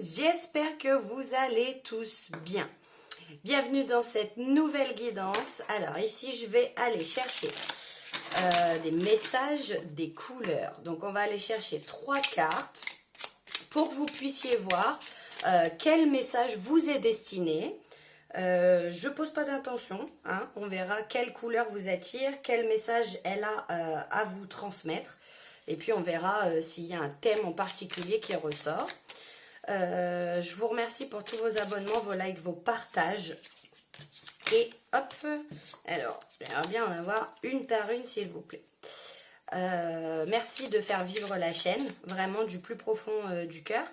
j'espère que vous allez tous bien. Bienvenue dans cette nouvelle guidance. Alors ici, je vais aller chercher des messages, des couleurs. Donc on va aller chercher 3 cartes pour que vous puissiez voir quel message vous est destiné. Je pose pas d'intention, hein. On verra quelle couleur vous attire, quel message elle a à vous transmettre. Et puis on verra s'il y a un thème en particulier qui ressort. Je vous remercie pour tous vos abonnements, vos likes, vos partages. Et hop, alors j'aimerais bien en avoir une par une s'il vous plaît. Merci de faire vivre la chaîne, vraiment du plus profond du cœur.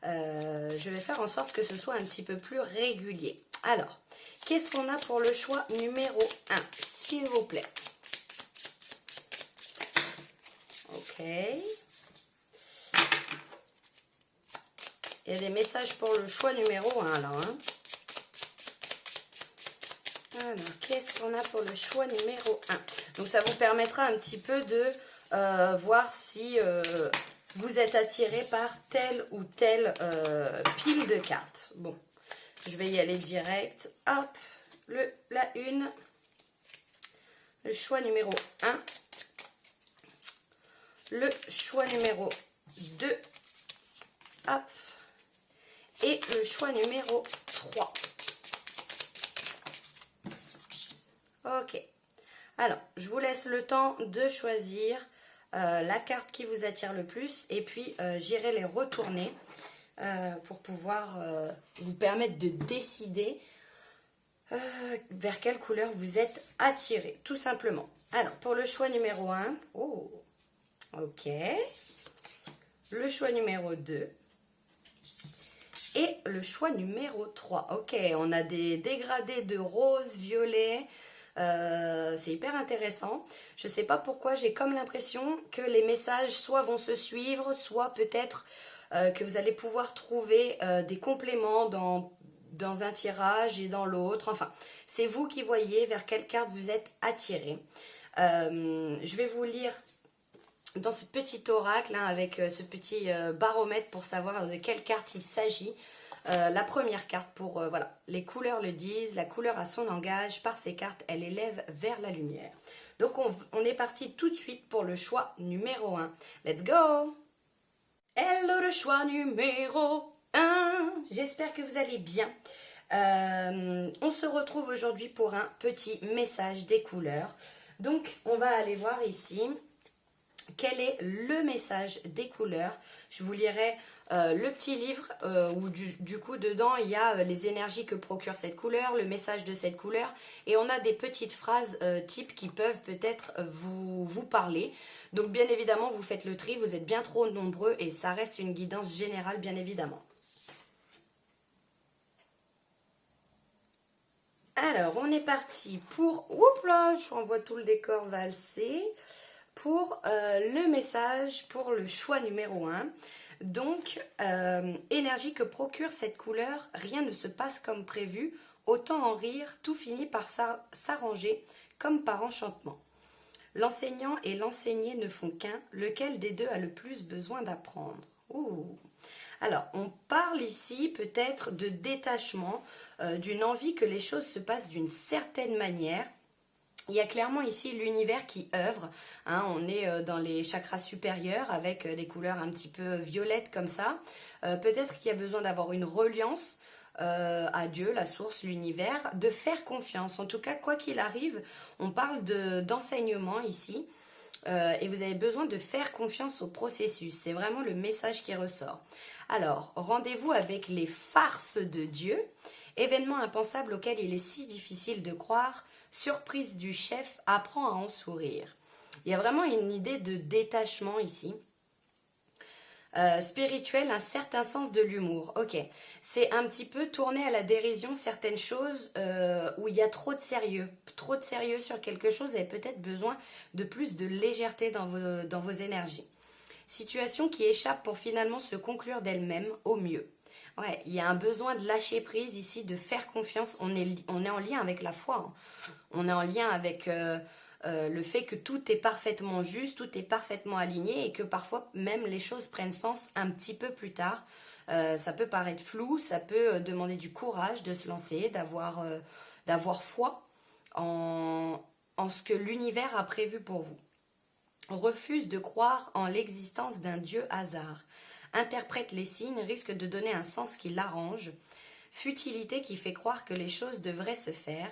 Je vais faire en sorte que ce soit un petit peu plus régulier. Alors, qu'est-ce qu'on a pour le choix numéro 1, s'il vous plaît? Ok. Il y a des messages pour le choix numéro 1 là. Hein. Alors, qu'est-ce qu'on a pour le choix numéro 1? Donc, ça vous permettra un petit peu de voir si vous êtes attiré par telle ou telle pile de cartes. Bon, je vais y aller direct. Hop, la 1. Le choix numéro 1. Le choix numéro 2. Hop. Et le choix numéro 3. Ok. Alors, je vous laisse le temps de choisir la carte qui vous attire le plus. Et puis, j'irai les retourner pour pouvoir vous permettre de décider vers quelle couleur vous êtes attiré, tout simplement. Alors, pour le choix numéro 1, oh, ok. Le choix numéro 2. Et le choix numéro 3. Ok, on a des dégradés de rose, violet. C'est hyper intéressant. Je ne sais pas pourquoi, j'ai comme l'impression que les messages soit vont se suivre, soit peut-être que vous allez pouvoir trouver des compléments dans un tirage et dans l'autre. Enfin, c'est vous qui voyez vers quelle carte vous êtes attiré. Je vais vous lire dans ce petit oracle, hein, avec ce petit baromètre pour savoir de quelle carte il s'agit. La première carte pour, voilà, les couleurs le disent, la couleur a son langage, par ces cartes, elle élève vers la lumière. Donc on est parti tout de suite pour le choix numéro 1. Let's go! Hello, le choix numéro 1. J'espère que vous allez bien. On se retrouve aujourd'hui pour un petit message des couleurs. Donc on va aller voir ici quel est le message des couleurs. Je vous lirai le petit livre où du coup dedans il y a les énergies que procure cette couleur, le message de cette couleur, et on a des petites phrases types qui peuvent peut-être vous parler. Donc bien évidemment vous faites le tri, vous êtes bien trop nombreux et ça reste une guidance générale bien évidemment. Alors on est parti pour, oups là, j'envoie tout le décor valser, pour le message, pour le choix numéro 1. Donc, énergie que procure cette couleur, rien ne se passe comme prévu, autant en rire, tout finit par s'arranger comme par enchantement. L'enseignant et l'enseigné ne font qu'un, lequel des deux a le plus besoin d'apprendre? Ouh. Alors, on parle ici peut-être de détachement, d'une envie que les choses se passent d'une certaine manière. Il y a clairement ici l'univers qui œuvre, hein, on est dans les chakras supérieurs avec des couleurs un petit peu violettes comme ça. Peut-être qu'il y a besoin d'avoir une reliance à Dieu, la source, l'univers, de faire confiance. En tout cas, quoi qu'il arrive, on parle d'enseignement ici et vous avez besoin de faire confiance au processus. C'est vraiment le message qui ressort. Alors, rendez-vous avec les farces de Dieu, événement impensable auquel il est si difficile de croire. Surprise du chef, apprend à en sourire. Il y a vraiment une idée de détachement ici. Spirituel, un certain sens de l'humour. Ok, c'est un petit peu tourner à la dérision certaines choses où il y a trop de sérieux. Trop de sérieux sur quelque chose, vous avez peut-être besoin de plus de légèreté dans vos énergies. Situation qui échappe pour finalement se conclure d'elle-même au mieux. Ouais, il y a un besoin de lâcher prise ici, de faire confiance. On est en lien avec la foi. Hein. On est en lien avec le fait que tout est parfaitement juste, tout est parfaitement aligné et que parfois même les choses prennent sens un petit peu plus tard. Ça peut paraître flou, ça peut demander du courage de se lancer, d'avoir foi en ce que l'univers a prévu pour vous. Refuse de croire en l'existence d'un dieu hasard. Interprète les signes, risque de donner un sens qui l'arrange. Futilité qui fait croire que les choses devraient se faire.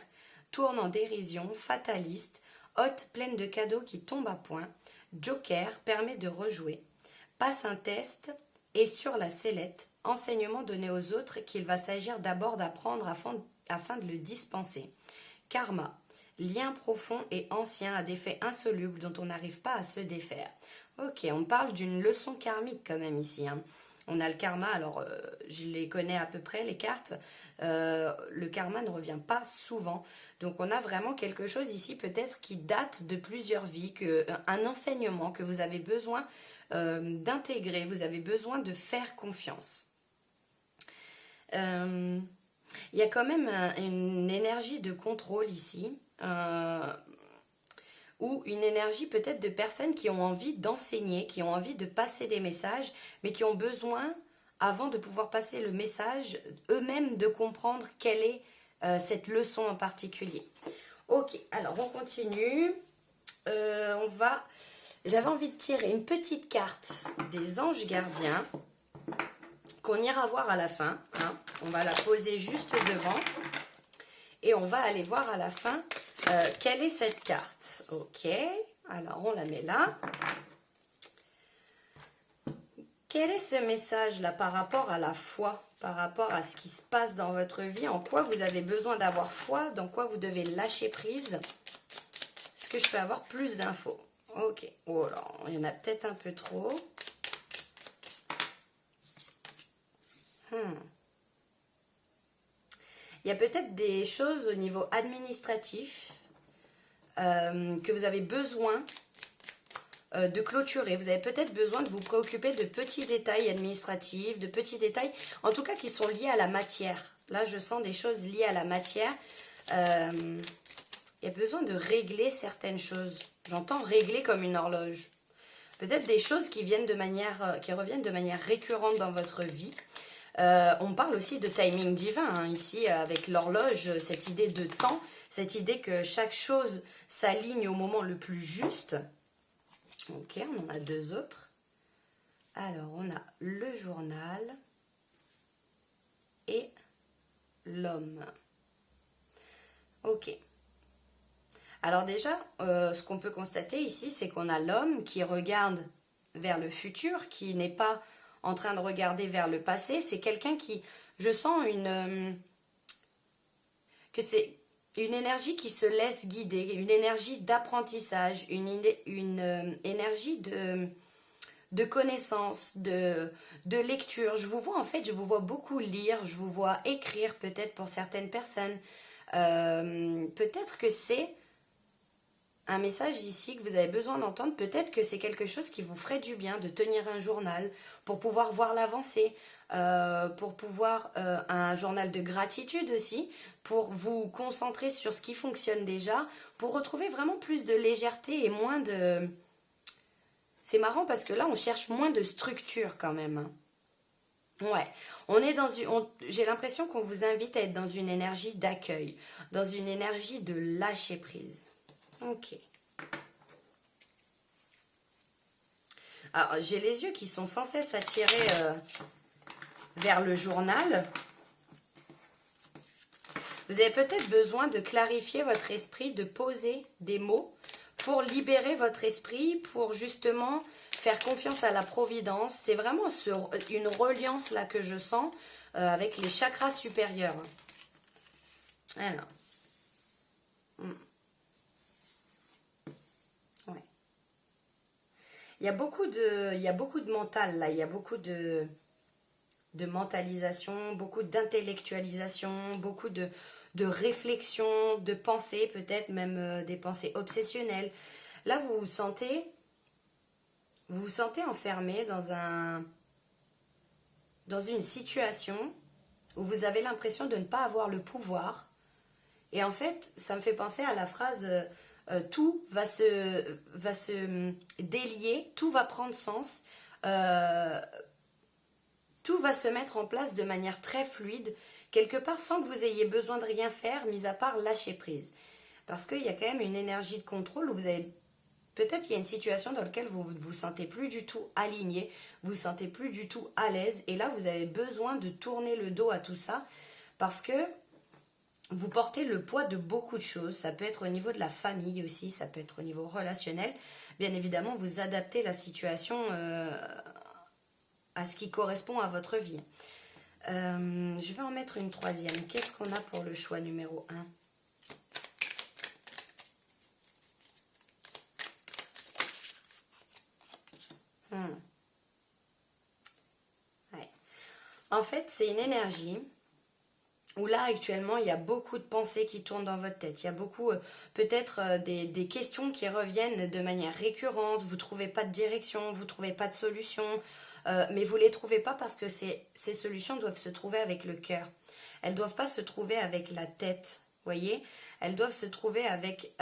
Tourne en dérision, fataliste. Hôte pleine de cadeaux qui tombent à point. Joker permet de rejouer. Passe un test et sur la sellette, enseignement donné aux autres qu'il va s'agir d'abord d'apprendre afin de le dispenser. Karma, lien profond et ancien à des faits insolubles dont on n'arrive pas à se défaire. Ok, on parle d'une leçon karmique quand même ici. Hein. On a le karma, alors je les connais à peu près les cartes. Le karma ne revient pas souvent. Donc on a vraiment quelque chose ici peut-être qui date de plusieurs vies, un enseignement que vous avez besoin d'intégrer, vous avez besoin de faire confiance. Il y a quand même une énergie de contrôle ici. Ou une énergie peut-être de personnes qui ont envie d'enseigner, qui ont envie de passer des messages, mais qui ont besoin, avant de pouvoir passer le message, eux-mêmes de comprendre quelle est cette leçon en particulier. Ok, alors on continue. J'avais envie de tirer une petite carte des anges gardiens qu'on ira voir à la fin. Hein. On va la poser juste devant et on va aller voir à la fin quelle est cette carte. Ok, alors on la met là. Quel est ce message-là par rapport à la foi, par rapport à ce qui se passe dans votre vie, en quoi vous avez besoin d'avoir foi, dans quoi vous devez lâcher prise? Est-ce que je peux avoir plus d'infos? Ok, oh là, il y en a peut-être un peu trop. Il y a peut-être des choses au niveau administratif que vous avez besoin de clôturer. Vous avez peut-être besoin de vous préoccuper de petits détails administratifs, de petits détails, en tout cas qui sont liés à la matière. Là, je sens des choses liées à la matière. Il y a besoin de régler certaines choses. J'entends régler comme une horloge. Peut-être des choses qui reviennent de manière récurrente dans votre vie. On parle aussi de timing divin, hein, ici, avec l'horloge, cette idée de temps, cette idée que chaque chose s'aligne au moment le plus juste. Ok, on en a deux autres. Alors, on a le journal et l'homme. Ok. Alors déjà, ce qu'on peut constater ici, c'est qu'on a l'homme qui regarde vers le futur, qui n'est pas en train de regarder vers le passé. C'est quelqu'un qui, je sens que c'est une énergie qui se laisse guider, une énergie d'apprentissage, une énergie de connaissance, de lecture. Je vous vois en fait, je vous vois beaucoup lire, je vous vois écrire peut-être pour certaines personnes. Peut-être que c'est un message ici que vous avez besoin d'entendre, peut-être que c'est quelque chose qui vous ferait du bien de tenir un journal pour pouvoir voir l'avancée, pour pouvoir un journal de gratitude aussi, pour vous concentrer sur ce qui fonctionne déjà, pour retrouver vraiment plus de légèreté et moins de... C'est marrant parce que là on cherche moins de structure quand même. Ouais, on est dans j'ai l'impression qu'on vous invite à être dans une énergie d'accueil, dans une énergie de lâcher prise. Ok. Alors, j'ai les yeux qui sont sans cesse attirés vers le journal. Vous avez peut-être besoin de clarifier votre esprit, de poser des mots pour libérer votre esprit, pour justement faire confiance à la providence. C'est vraiment une reliance là que je sens avec les chakras supérieurs. Alors. Ouais. Il y a beaucoup de mental là, il y a beaucoup de mentalisation, beaucoup d'intellectualisation, beaucoup de réflexion, de pensée, peut-être même des pensées obsessionnelles. Là, vous vous sentez enfermé dans une situation où vous avez l'impression de ne pas avoir le pouvoir. Et en fait, ça me fait penser à la phrase tout va se délier, tout va prendre sens, tout tout va se mettre en place de manière très fluide, quelque part sans que vous ayez besoin de rien faire, mis à part lâcher prise. Parce qu'il y a quand même une énergie de contrôle où vous avez... Peut-être qu'il y a une situation dans laquelle vous ne vous sentez plus du tout aligné, vous ne vous sentez plus du tout à l'aise, et là vous avez besoin de tourner le dos à tout ça, parce que vous portez le poids de beaucoup de choses. Ça peut être au niveau de la famille aussi, ça peut être au niveau relationnel. Bien évidemment, vous adaptez la situation à ce qui correspond à votre vie. Je vais en mettre une troisième. Qu'est-ce qu'on a pour le choix numéro 1? Ouais. En fait, c'est une énergie où là, actuellement, il y a beaucoup de pensées qui tournent dans votre tête. Il y a beaucoup, peut-être, des questions qui reviennent de manière récurrente. Vous ne trouvez pas de direction, vous ne trouvez pas de solution. Mais vous ne les trouvez pas parce que ces solutions doivent se trouver avec le cœur. Elles ne doivent pas se trouver avec la tête, voyez. Elles doivent se trouver avec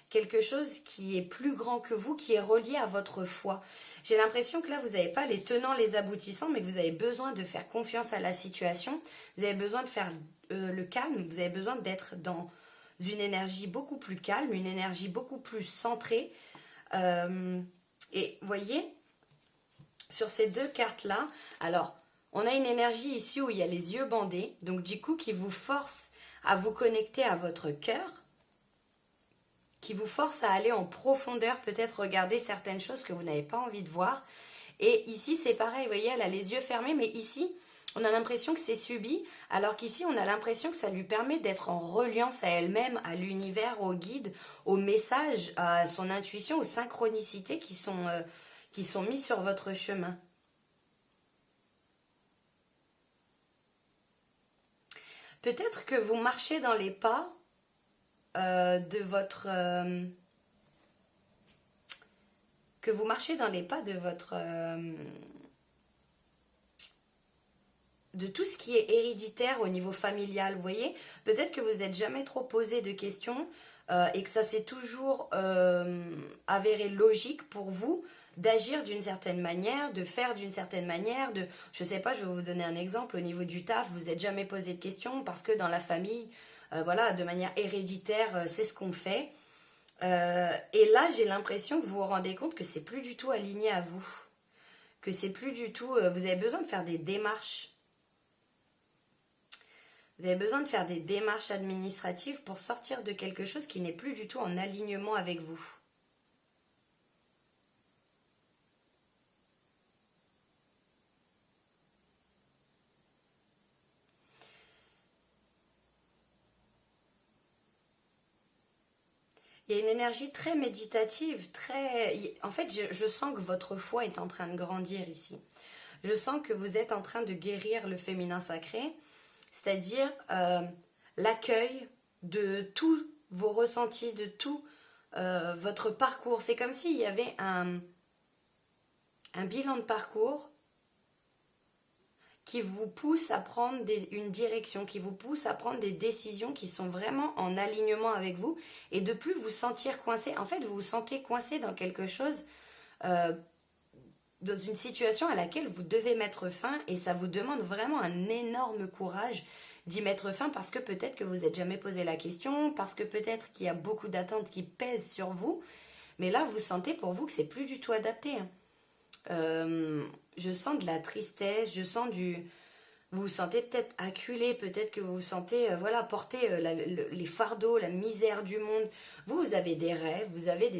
quelque chose qui est plus grand que vous, qui est relié à votre foi. J'ai l'impression que là, vous n'avez pas les tenants, les aboutissants, mais que vous avez besoin de faire confiance à la situation. Vous avez besoin de faire le calme. Vous avez besoin d'être dans une énergie beaucoup plus calme, une énergie beaucoup plus centrée. Et voyez, sur ces deux cartes-là, alors, on a une énergie ici où il y a les yeux bandés, donc du coup, qui vous force à vous connecter à votre cœur, qui vous force à aller en profondeur, peut-être regarder certaines choses que vous n'avez pas envie de voir. Et ici, c'est pareil, vous voyez, elle a les yeux fermés, mais ici, on a l'impression que c'est subi, alors qu'ici, on a l'impression que ça lui permet d'être en reliance à elle-même, à l'univers, au guide, au message, à son intuition, aux synchronicités qui sont mis sur votre chemin. Peut-être que vous marchez dans les pas de votre... que vous marchez dans les pas de votre... de tout ce qui est héréditaire au niveau familial, vous voyez. Peut-être que vous n'êtes jamais trop posé de questions et que ça s'est toujours avéré logique pour vous d'agir d'une certaine manière, de faire d'une certaine manière, de, je sais pas, je vais vous donner un exemple, au niveau du taf, vous n'êtes jamais posé de questions parce que dans la famille, voilà, de manière héréditaire, c'est ce qu'on fait. Et là, j'ai l'impression que vous vous rendez compte que c'est plus du tout aligné à vous, que c'est plus du tout, vous avez besoin de faire des démarches. Vous avez besoin de faire des démarches administratives pour sortir de quelque chose qui n'est plus du tout en alignement avec vous. Il y a une énergie très méditative, très... En fait, je sens que votre foi est en train de grandir ici. Je sens que vous êtes en train de guérir le féminin sacré, c'est-à-dire l'accueil de tous vos ressentis, de tout votre parcours. C'est comme s'il y avait un bilan de parcours qui vous pousse à prendre une direction, qui vous pousse à prendre des décisions qui sont vraiment en alignement avec vous et de plus vous sentir coincé. En fait, vous vous sentez coincé dans quelque chose, dans une situation à laquelle vous devez mettre fin et ça vous demande vraiment un énorme courage d'y mettre fin parce que peut-être que vous n'êtes jamais posé la question, parce que peut-être qu'il y a beaucoup d'attentes qui pèsent sur vous, mais là, vous sentez pour vous que c'est plus du tout adapté. Je sens de la tristesse, je sens du... Vous vous sentez peut-être acculé, peut-être que vous vous sentez voilà, porter les fardeaux, la misère du monde. Vous avez des rêves, vous avez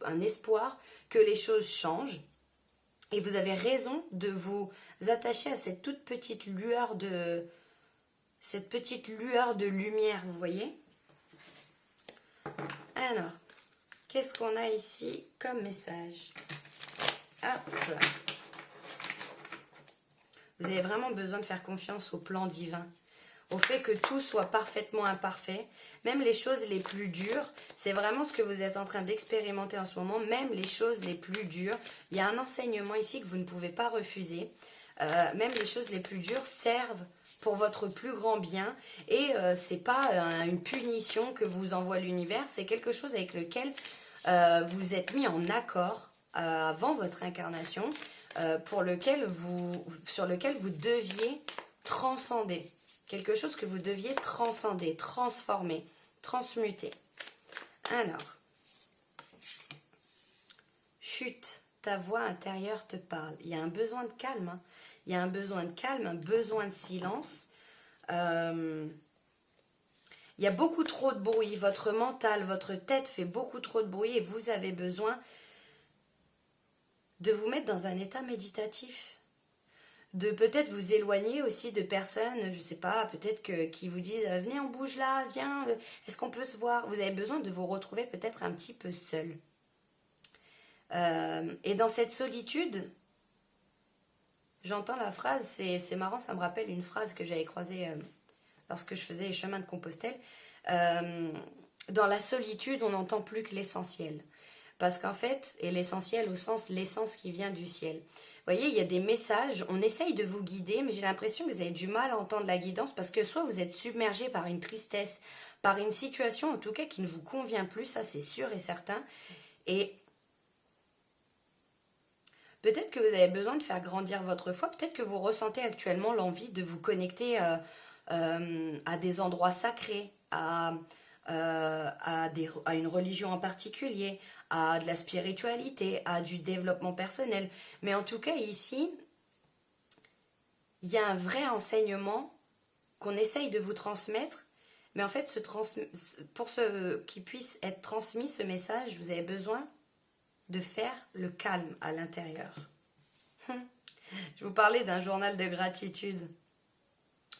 un espoir que les choses changent. Et vous avez raison de vous attacher à cette toute petite lueur de... cette petite lueur de lumière, vous voyez? Alors, qu'est-ce qu'on a ici comme message? Hop là. Vous avez vraiment besoin de faire confiance au plan divin, au fait que tout soit parfaitement imparfait, même les choses les plus dures, c'est vraiment ce que vous êtes en train d'expérimenter en ce moment, même les choses les plus dures, il y a un enseignement ici que vous ne pouvez pas refuser, même les choses les plus dures servent pour votre plus grand bien et c'est pas une punition que vous envoie l'univers, c'est quelque chose avec lequel vous êtes mis en accord avant votre incarnation. sur lequel vous deviez transcender. Quelque chose que vous deviez transcender, transformer, transmuter. Alors, chut, ta voix intérieure te parle. Il y a un besoin de calme. Hein. Il y a un besoin de calme, un besoin de silence. Il y a beaucoup trop de bruit. Votre mental, votre tête fait beaucoup trop de bruit et vous avez besoin de vous mettre dans un état méditatif. De peut-être vous éloigner aussi de personnes, je sais pas, peut-être qui vous disent venez on bouge là, viens, est-ce qu'on peut se voir? Vous avez besoin de vous retrouver peut-être un petit peu seul. Et dans cette solitude, j'entends la phrase, c'est marrant, ça me rappelle une phrase que j'avais croisée lorsque je faisais les chemins de Compostelle. Dans la solitude, on n'entend plus que l'essentiel. Parce qu'en fait, et l'essentiel au sens l'essence qui vient du ciel. Vous voyez, il y a des messages, on essaye de vous guider, mais j'ai l'impression que vous avez du mal à entendre la guidance parce que soit vous êtes submergé par une tristesse, par une situation en tout cas qui ne vous convient plus, ça c'est sûr et certain. Et peut-être que vous avez besoin de faire grandir votre foi, peut-être que vous ressentez actuellement l'envie de vous connecter à des endroits sacrés, à une religion en particulier, à de la spiritualité, à du développement personnel. Mais en tout cas, ici, il y a un vrai enseignement qu'on essaye de vous transmettre. Mais en fait, pour qu'il puisse être transmis, ce message, vous avez besoin de faire le calme à l'intérieur. Je vous parlais d'un journal de gratitude.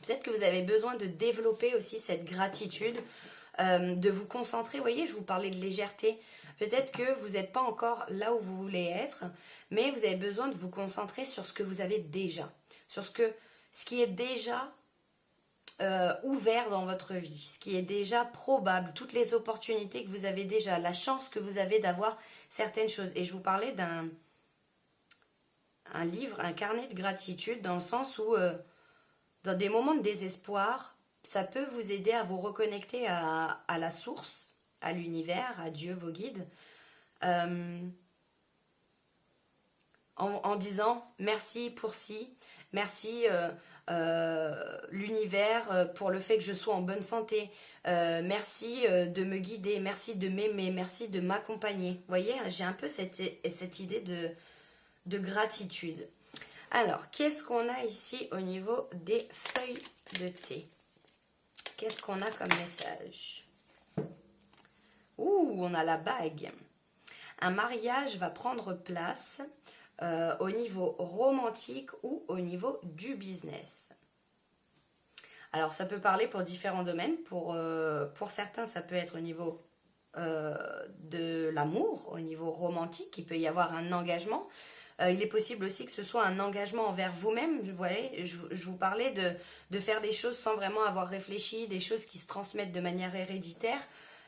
Peut-être que vous avez besoin de développer aussi cette gratitude, de vous concentrer. Vous voyez, je vous parlais de légèreté. Peut-être que vous n'êtes pas encore là où vous voulez être, mais vous avez besoin de vous concentrer sur ce que vous avez déjà, sur ce qui est déjà ouvert dans votre vie, ce qui est déjà probable, toutes les opportunités que vous avez déjà, la chance que vous avez d'avoir certaines choses. Et je vous parlais d'un livre, un carnet de gratitude, dans le sens où dans des moments de désespoir, ça peut vous aider à vous reconnecter à la source, à l'univers, à Dieu, vos guides, en disant merci pour ci, merci l'univers pour le fait que je sois en bonne santé, merci de me guider, merci de m'aimer, merci de m'accompagner. Vous voyez, j'ai un peu cette idée de gratitude. Alors, qu'est-ce qu'on a ici au niveau des feuilles de thé? Qu'est-ce qu'on a comme message? Ouh, on a la bague. Un mariage va prendre place au niveau romantique ou au niveau du business. Alors, ça peut parler pour différents domaines. Pour certains, ça peut être au niveau de l'amour, au niveau romantique. Il peut y avoir un engagement. Il est possible aussi que ce soit un engagement envers vous-même. Vous voyez, je vous parlais de faire des choses sans vraiment avoir réfléchi, des choses qui se transmettent de manière héréditaire.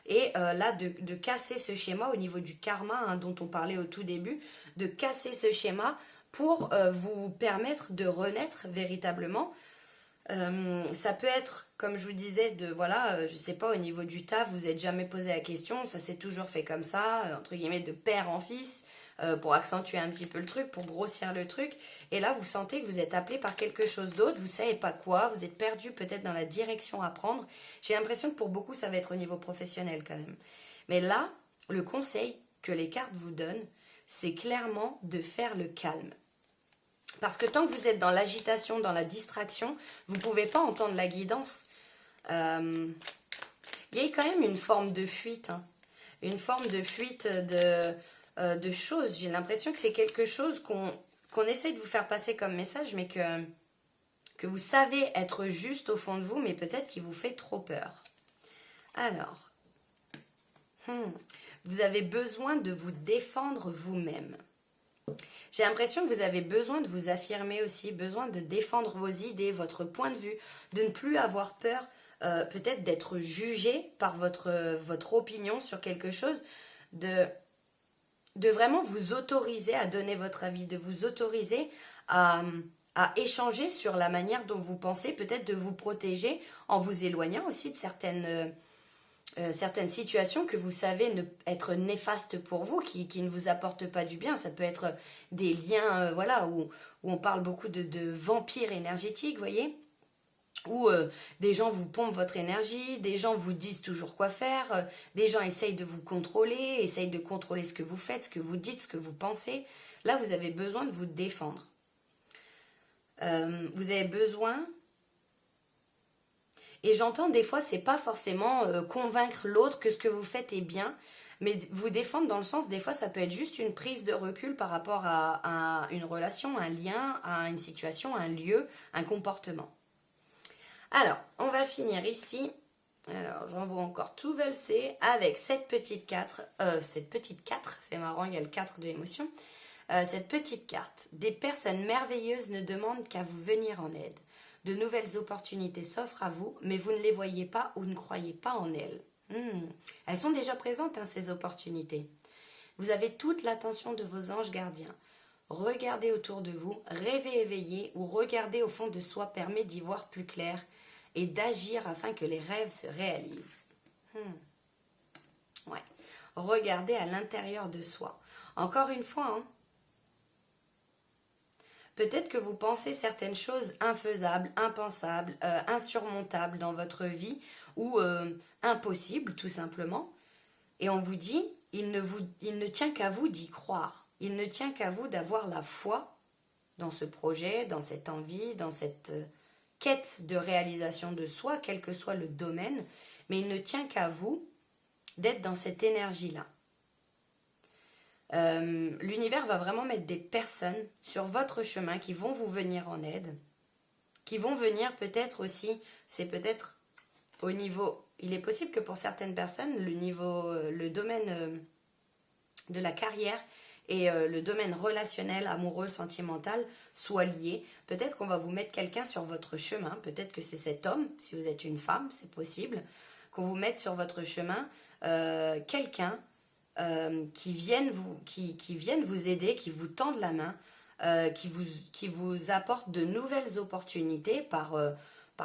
Et là, de casser ce schéma au niveau du karma, hein, dont on parlait au tout début, de casser ce schéma pour vous permettre de renaître véritablement. Ça peut être, comme je vous disais, je sais pas, au niveau du taf, vous n'êtes jamais posé la question, ça s'est toujours fait comme ça, entre guillemets, de père en fils, pour accentuer un petit peu le truc, pour grossir le truc. Et là, vous sentez que vous êtes appelé par quelque chose d'autre, vous savez pas quoi, vous êtes perdu peut-être dans la direction à prendre. J'ai l'impression que pour beaucoup, ça va être au niveau professionnel quand même. Mais là, le conseil que les cartes vous donnent, c'est clairement de faire le calme. Parce que tant que vous êtes dans l'agitation, dans la distraction, vous ne pouvez pas entendre la guidance. Il y a quand même une forme de fuite, hein. Une forme de fuite de choses. J'ai l'impression que c'est quelque chose qu'on essaie de vous faire passer comme message, mais que vous savez être juste au fond de vous, mais peut-être qui vous fait trop peur. Alors, vous avez besoin de vous défendre vous-même. J'ai l'impression que vous avez besoin de vous affirmer aussi, besoin de défendre vos idées, votre point de vue, de ne plus avoir peur peut-être d'être jugé par votre opinion sur quelque chose, de vraiment vous autoriser à donner votre avis, de vous autoriser à échanger sur la manière dont vous pensez, peut-être de vous protéger en vous éloignant aussi de certaines certaines situations que vous savez être néfastes pour vous, qui ne vous apportent pas du bien. Ça peut être des liens, voilà, où on parle beaucoup de vampires énergétiques, vous voyez, où des gens vous pompent votre énergie, des gens vous disent toujours quoi faire, des gens essayent de vous contrôler, essayent de contrôler ce que vous faites, ce que vous dites, ce que vous pensez. Là, vous avez besoin de vous défendre. Vous avez besoin... Et j'entends des fois, c'est pas forcément convaincre l'autre que ce que vous faites est bien, mais vous défendre dans le sens, des fois, ça peut être juste une prise de recul par rapport à une relation, un lien, à une situation, un lieu, un comportement. Alors, on va finir ici. Alors, j'en vois encore tout valser avec cette petite 4. Cette petite 4, c'est marrant, il y a le 4 de l'émotion. Cette petite carte. Des personnes merveilleuses ne demandent qu'à vous venir en aide. De nouvelles opportunités s'offrent à vous, mais vous ne les voyez pas ou ne croyez pas en elles. Elles sont déjà présentes, hein, ces opportunités. Vous avez toute l'attention de vos anges gardiens. Regardez autour de vous, rêvez éveillé ou regardez au fond de soi permet d'y voir plus clair et d'agir afin que les rêves se réalisent. Ouais. Regardez à l'intérieur de soi. Encore une fois, hein, peut-être que vous pensez certaines choses infaisables, impensables, insurmontables dans votre vie ou impossibles tout simplement. Et on vous dit, il ne tient qu'à vous d'y croire. Il ne tient qu'à vous d'avoir la foi dans ce projet, dans cette envie, dans cette quête de réalisation de soi, quel que soit le domaine. Mais il ne tient qu'à vous d'être dans cette énergie-là. L'univers va vraiment mettre des personnes sur votre chemin qui vont vous venir en aide, qui vont venir peut-être aussi, c'est peut-être au niveau, il est possible que pour certaines personnes, le domaine de la carrière et le domaine relationnel, amoureux, sentimental soient liés. Peut-être qu'on va vous mettre quelqu'un sur votre chemin, peut-être que c'est cet homme, si vous êtes une femme, c'est possible, qu'on vous mette sur votre chemin quelqu'un qui viennent vous aider, qui vous tendent la main, qui vous apportent de nouvelles opportunités par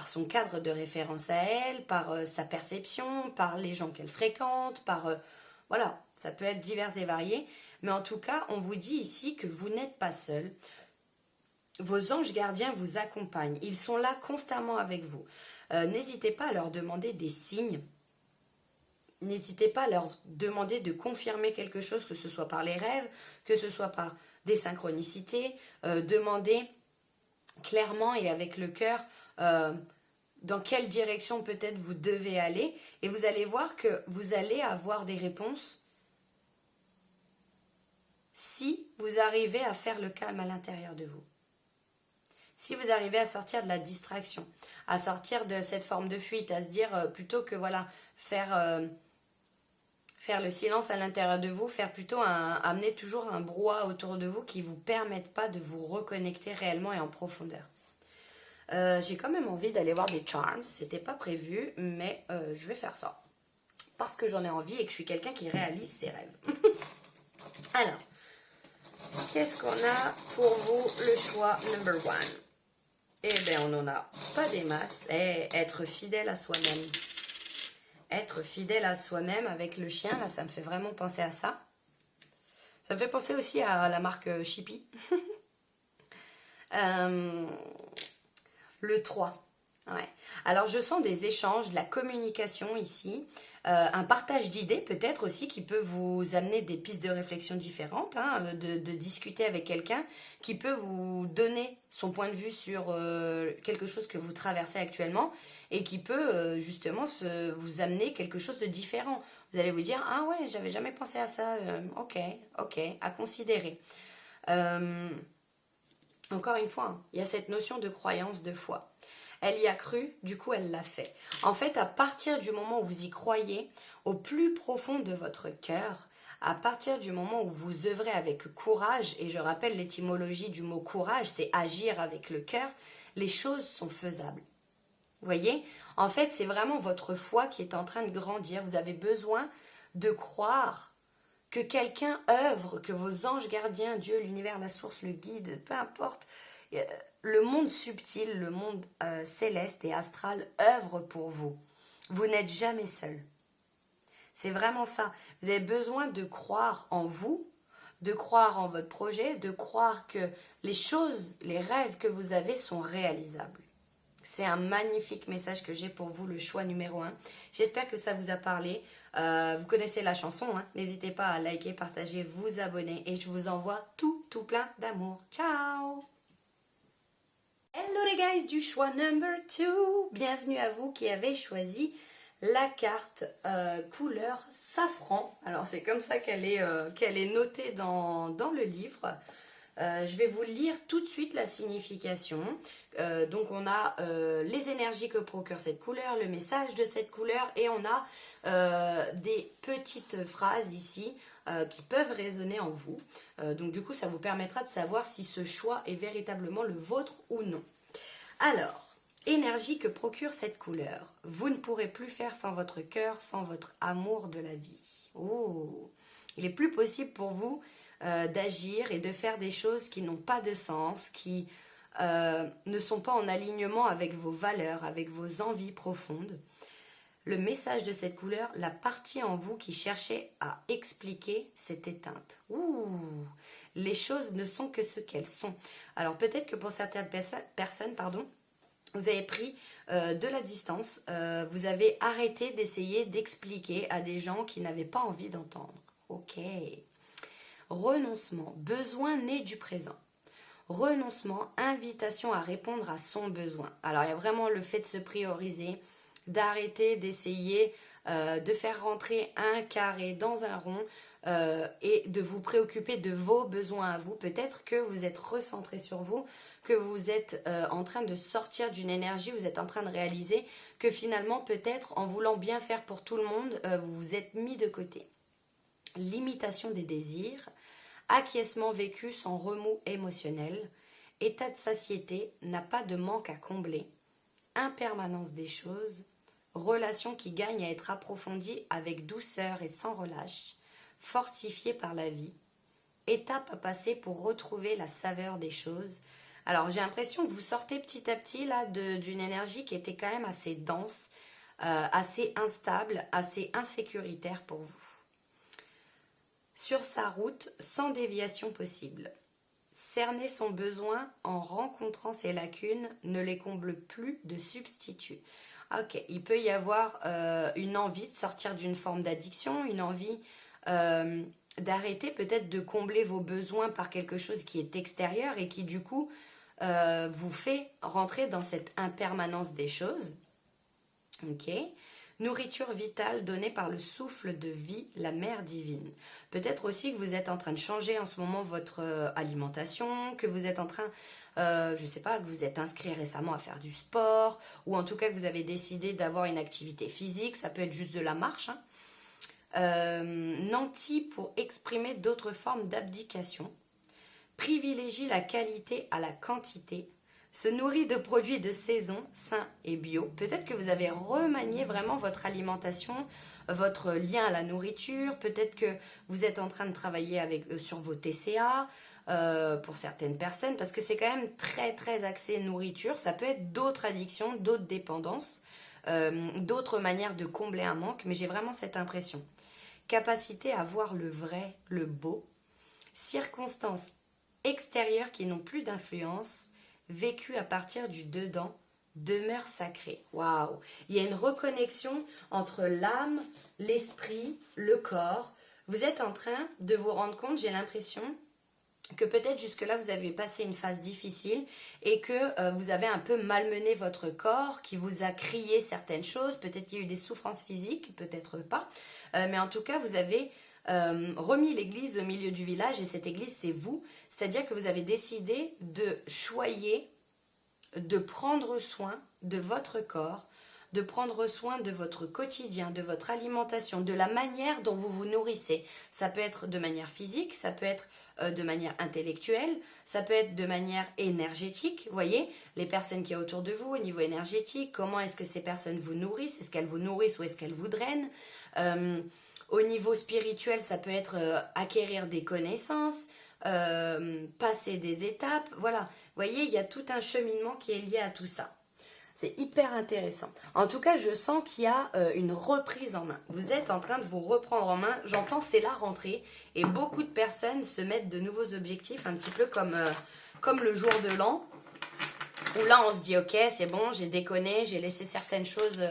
son cadre de référence à elle, par sa perception, par les gens qu'elle fréquente, voilà, ça peut être divers et varié. Mais en tout cas, on vous dit ici que vous n'êtes pas seul. Vos anges gardiens vous accompagnent. Ils sont là constamment avec vous. N'hésitez pas à leur demander des signes. N'hésitez pas à leur demander de confirmer quelque chose, que ce soit par les rêves, que ce soit par des synchronicités. Demandez clairement et avec le cœur dans quelle direction peut-être vous devez aller. Et vous allez voir que vous allez avoir des réponses si vous arrivez à faire le calme à l'intérieur de vous. Si vous arrivez à sortir de la distraction, à sortir de cette forme de fuite, à se dire plutôt que voilà, faire le silence à l'intérieur de vous, amener toujours un brouhaha autour de vous qui ne vous permette pas de vous reconnecter réellement et en profondeur. J'ai quand même envie d'aller voir des charms, c'était pas prévu, mais je vais faire ça. Parce que j'en ai envie et que je suis quelqu'un qui réalise ses rêves. Alors, qu'est-ce qu'on a pour vous, le choix number one? Eh bien, on n'en a pas des masses. Être fidèle à soi-même. Être fidèle à soi-même avec le chien, là, ça me fait vraiment penser à ça. Ça me fait penser aussi à la marque Chippy. Le 3. Ouais. Alors, je sens des échanges, de la communication ici, un partage d'idées peut-être aussi qui peut vous amener des pistes de réflexion différentes, hein, de discuter avec quelqu'un qui peut vous donner son point de vue sur quelque chose que vous traversez actuellement et qui peut justement vous amener quelque chose de différent. Vous allez vous dire, ah ouais, j'avais jamais pensé à ça, ok, à considérer. Encore une fois, hein, il y a cette notion de croyance, de foi. Elle y a cru, du coup elle l'a fait. En fait, à partir du moment où vous y croyez, au plus profond de votre cœur, à partir du moment où vous œuvrez avec courage, et je rappelle l'étymologie du mot courage, c'est agir avec le cœur, les choses sont faisables. Vous voyez? En fait, c'est vraiment votre foi qui est en train de grandir. Vous avez besoin de croire que quelqu'un œuvre, que vos anges gardiens, Dieu, l'univers, la source, le guide, peu importe, le monde subtil, le monde céleste et astral œuvre pour vous. Vous n'êtes jamais seul. C'est vraiment ça. Vous avez besoin de croire en vous, de croire en votre projet, de croire que les choses, les rêves que vous avez sont réalisables. C'est un magnifique message que j'ai pour vous, le choix numéro 1. J'espère que ça vous a parlé. Vous connaissez la chanson, hein? N'hésitez pas à liker, partager, vous abonner et je vous envoie tout plein d'amour. Ciao! Hello les guys du choix number 2. Bienvenue à vous qui avez choisi la carte couleur safran. Alors c'est comme ça qu'elle est notée dans le livre. Je vais vous lire tout de suite la signification. Donc on a les énergies que procure cette couleur, le message de cette couleur et on a des petites phrases ici qui peuvent résonner en vous. Donc du coup ça vous permettra de savoir si ce choix est véritablement le vôtre ou non. Alors, énergie que procure cette couleur. Vous ne pourrez plus faire sans votre cœur, sans votre amour de la vie. Oh, il est plus possible pour vous d'agir et de faire des choses qui n'ont pas de sens, qui ne sont pas en alignement avec vos valeurs, avec vos envies profondes. Le message de cette couleur, la partie en vous qui cherchait à expliquer s'est éteinte. Ouh, les choses ne sont que ce qu'elles sont. Alors peut-être que pour certaines personnes, vous avez pris de la distance, vous avez arrêté d'essayer d'expliquer à des gens qui n'avaient pas envie d'entendre. Ok. Renoncement, besoin né du présent. Renoncement, invitation à répondre à son besoin. Alors il y a vraiment le fait de se prioriser, d'arrêter d'essayer de faire rentrer un carré dans un rond et de vous préoccuper de vos besoins à vous. Peut-être que vous êtes recentré sur vous, que vous êtes en train de sortir d'une énergie, vous êtes en train de réaliser que finalement peut-être en voulant bien faire pour tout le monde, vous vous êtes mis de côté. Limitation des désirs, acquiescement vécu sans remous émotionnel, état de satiété, n'a pas de manque à combler, impermanence des choses, relation qui gagne à être approfondie avec douceur et sans relâche, fortifiée par la vie, étape à passer pour retrouver la saveur des choses. Alors j'ai l'impression que vous sortez petit à petit là d'une énergie qui était quand même assez dense, assez instable, assez insécuritaire pour vous. Sur sa route, sans déviation possible. Cerner son besoin en rencontrant ses lacunes ne les comble plus de substitut. Ok, il peut y avoir une envie de sortir d'une forme d'addiction, une envie d'arrêter peut-être de combler vos besoins par quelque chose qui est extérieur et qui du coup vous fait rentrer dans cette impermanence des choses. Ok. Nourriture vitale donnée par le souffle de vie, la mère divine. Peut-être aussi que vous êtes en train de changer en ce moment votre alimentation, que vous êtes en train, je ne sais pas, que vous êtes inscrit récemment à faire du sport, ou en tout cas que vous avez décidé d'avoir une activité physique, ça peut être juste de la marche. Nanti pour exprimer d'autres formes d'abdication. Privilégie la qualité à la quantité. Se nourrit de produits de saison, sains et bio. Peut-être que vous avez remanié vraiment votre alimentation, votre lien à la nourriture. Peut-être que vous êtes en train de travailler sur vos TCA pour certaines personnes, parce que c'est quand même très très axé nourriture. Ça peut être d'autres addictions, d'autres dépendances, d'autres manières de combler un manque, mais j'ai vraiment cette impression. Capacité à voir le vrai, le beau. Circonstances extérieures qui n'ont plus d'influence. Vécu à partir du dedans, demeure sacrée. Waouh! Il y a une reconnexion entre l'âme, l'esprit, le corps. Vous êtes en train de vous rendre compte, j'ai l'impression, que peut-être jusque-là vous avez passé une phase difficile et que vous avez un peu malmené votre corps, qui vous a crié certaines choses. Peut-être qu'il y a eu des souffrances physiques, peut-être pas. Mais en tout cas, vous avez remis l'église au milieu du village et cette église, c'est vous. C'est-à-dire que vous avez décidé de choyer, de prendre soin de votre corps, de prendre soin de votre quotidien, de votre alimentation, de la manière dont vous vous nourrissez. Ça peut être de manière physique, ça peut être de manière intellectuelle, ça peut être de manière énergétique. Vous voyez, les personnes qui sont autour de vous au niveau énergétique, comment est-ce que ces personnes vous nourrissent? Est-ce qu'elles vous nourrissent ou est-ce qu'elles vous drainent? Au niveau spirituel, ça peut être acquérir des connaissances, passer des étapes. Voilà, vous voyez, il y a tout un cheminement qui est lié à tout ça. C'est hyper intéressant. En tout cas, je sens qu'il y a une reprise en main. Vous êtes en train de vous reprendre en main. J'entends, c'est la rentrée. Et beaucoup de personnes se mettent de nouveaux objectifs, un petit peu comme le jour de l'an. Où là, on se dit, ok, c'est bon, j'ai déconné, j'ai laissé certaines choses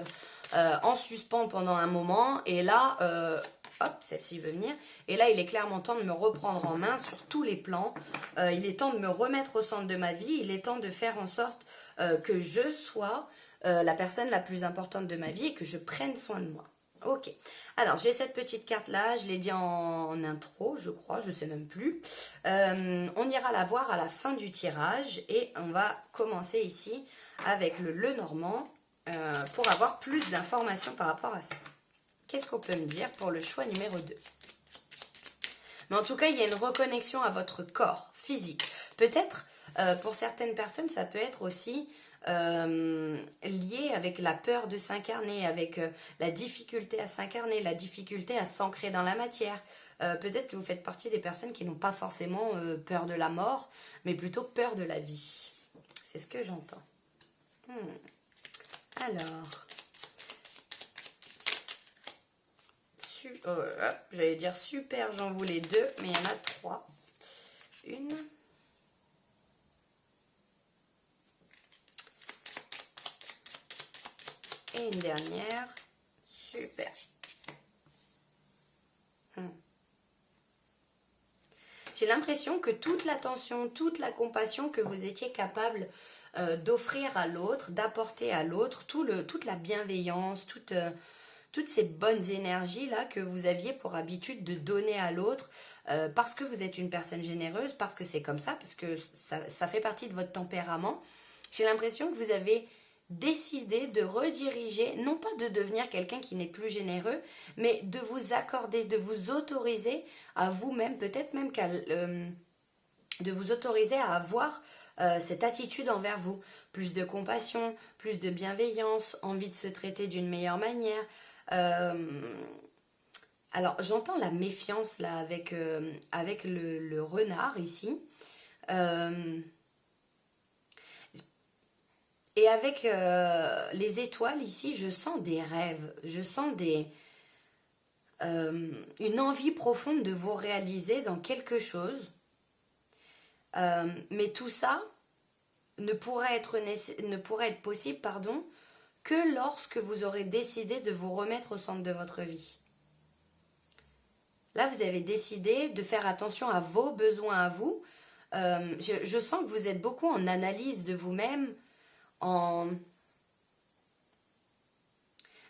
en suspens pendant un moment. Et là, hop, celle-ci veut venir. Et là, il est clairement temps de me reprendre en main sur tous les plans. Il est temps de me remettre au centre de ma vie. Il est temps de faire en sorte que je sois la personne la plus importante de ma vie et que je prenne soin de moi. Ok. Alors, j'ai cette petite carte-là. Je l'ai dit en intro, je crois. Je ne sais même plus. On ira la voir à la fin du tirage. Et on va commencer ici avec le Lenormand pour avoir plus d'informations par rapport à ça. Qu'est-ce qu'on peut me dire pour le choix numéro 2? Mais en tout cas, il y a une reconnexion à votre corps physique. Peut-être, pour certaines personnes, ça peut être aussi lié avec la peur de s'incarner, avec la difficulté à s'incarner, la difficulté à s'ancrer dans la matière. Peut-être que vous faites partie des personnes qui n'ont pas forcément peur de la mort, mais plutôt peur de la vie. C'est ce que j'entends. Alors... j'allais dire super, j'en voulais 2, mais il y en a 3. Une. Et une dernière. Super. J'ai l'impression que toute l'attention, toute la compassion que vous étiez capable d'offrir à l'autre, d'apporter à l'autre, toute la bienveillance, toutes ces bonnes énergies-là que vous aviez pour habitude de donner à l'autre, parce que vous êtes une personne généreuse, parce que c'est comme ça, parce que ça fait partie de votre tempérament. J'ai l'impression que vous avez décidé de rediriger, non pas de devenir quelqu'un qui n'est plus généreux, mais de vous accorder, de vous autoriser à vous-même, peut-être même de vous autoriser à avoir cette attitude envers vous. Plus de compassion, plus de bienveillance, envie de se traiter d'une meilleure manière. Alors, j'entends la méfiance là avec le renard ici. Et avec les étoiles ici, je sens des rêves, je sens une envie profonde de vous réaliser dans quelque chose. Mais tout ça ne pourrait être possible, que lorsque vous aurez décidé de vous remettre au centre de votre vie. Là, vous avez décidé de faire attention à vos besoins à vous. Je sens que vous êtes beaucoup en analyse de vous-même,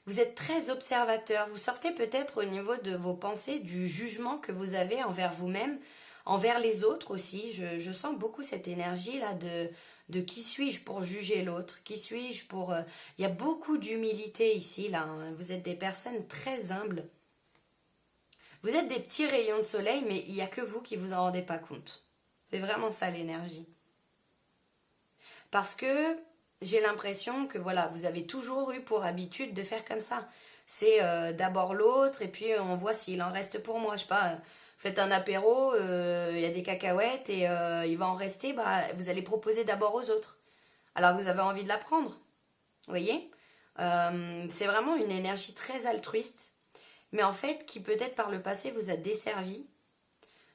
Vous êtes très observateur. Vous sortez peut-être au niveau de vos pensées du jugement que vous avez envers vous-même, envers les autres aussi. Je sens beaucoup cette énergie-là de qui suis-je pour juger l'autre, qui suis-je pour... Il y a beaucoup d'humilité ici, là. Vous êtes des personnes très humbles. Vous êtes des petits rayons de soleil, mais il n'y a que vous qui vous en rendez pas compte. C'est vraiment ça l'énergie. Parce que j'ai l'impression que voilà, vous avez toujours eu pour habitude de faire comme ça. C'est d'abord l'autre et puis on voit s'il en reste pour moi. Je sais pas, faites un apéro, il y a des cacahuètes et il va en rester, vous allez proposer d'abord aux autres. Alors que vous avez envie de la prendre. Vous voyez, c'est vraiment une énergie très altruiste, mais en fait qui peut-être par le passé vous a desservi.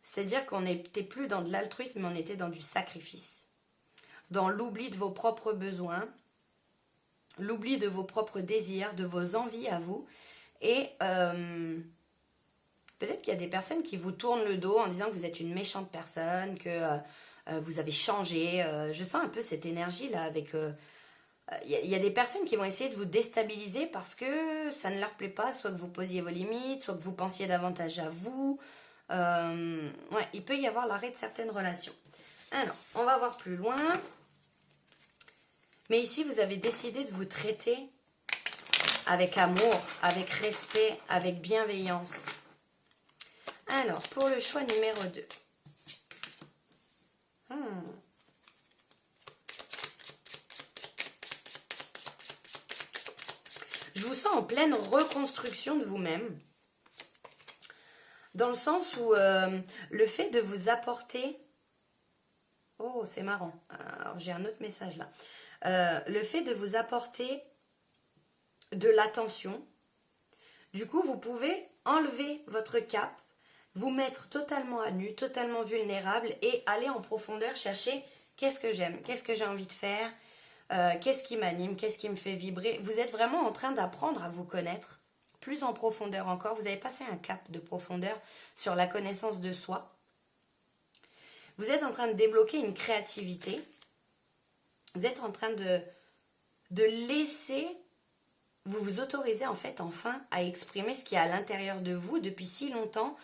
C'est-à-dire qu'on n'était plus dans de l'altruisme, mais on était dans du sacrifice. Dans l'oubli de vos propres besoins, l'oubli de vos propres désirs, de vos envies à vous. Et peut-être qu'il y a des personnes qui vous tournent le dos en disant que vous êtes une méchante personne, que vous avez changé. Je sens un peu cette énergie-là avec... Il y a des personnes qui vont essayer de vous déstabiliser parce que ça ne leur plaît pas, soit que vous posiez vos limites, soit que vous pensiez davantage à vous. Ouais, il peut y avoir l'arrêt de certaines relations. Alors, on va voir plus loin. Mais ici, vous avez décidé de vous traiter avec amour, avec respect, avec bienveillance. Alors, pour le choix numéro 2. Je vous sens en pleine reconstruction de vous-même. Dans le sens où le fait de vous apporter... Oh, c'est marrant. Alors, j'ai un autre message là. le fait de vous apporter de l'attention. Du coup, vous pouvez enlever votre cape, vous mettre totalement à nu, totalement vulnérable et aller en profondeur chercher qu'est-ce que j'aime, qu'est-ce que j'ai envie de faire, qu'est-ce qui m'anime, qu'est-ce qui me fait vibrer. Vous êtes vraiment en train d'apprendre à vous connaître plus en profondeur encore. Vous avez passé un cap de profondeur sur la connaissance de soi. Vous êtes en train de débloquer une créativité. Vous êtes en train de laisser, vous vous autorisez en fait enfin à exprimer ce qui est à l'intérieur de vous depuis si longtemps,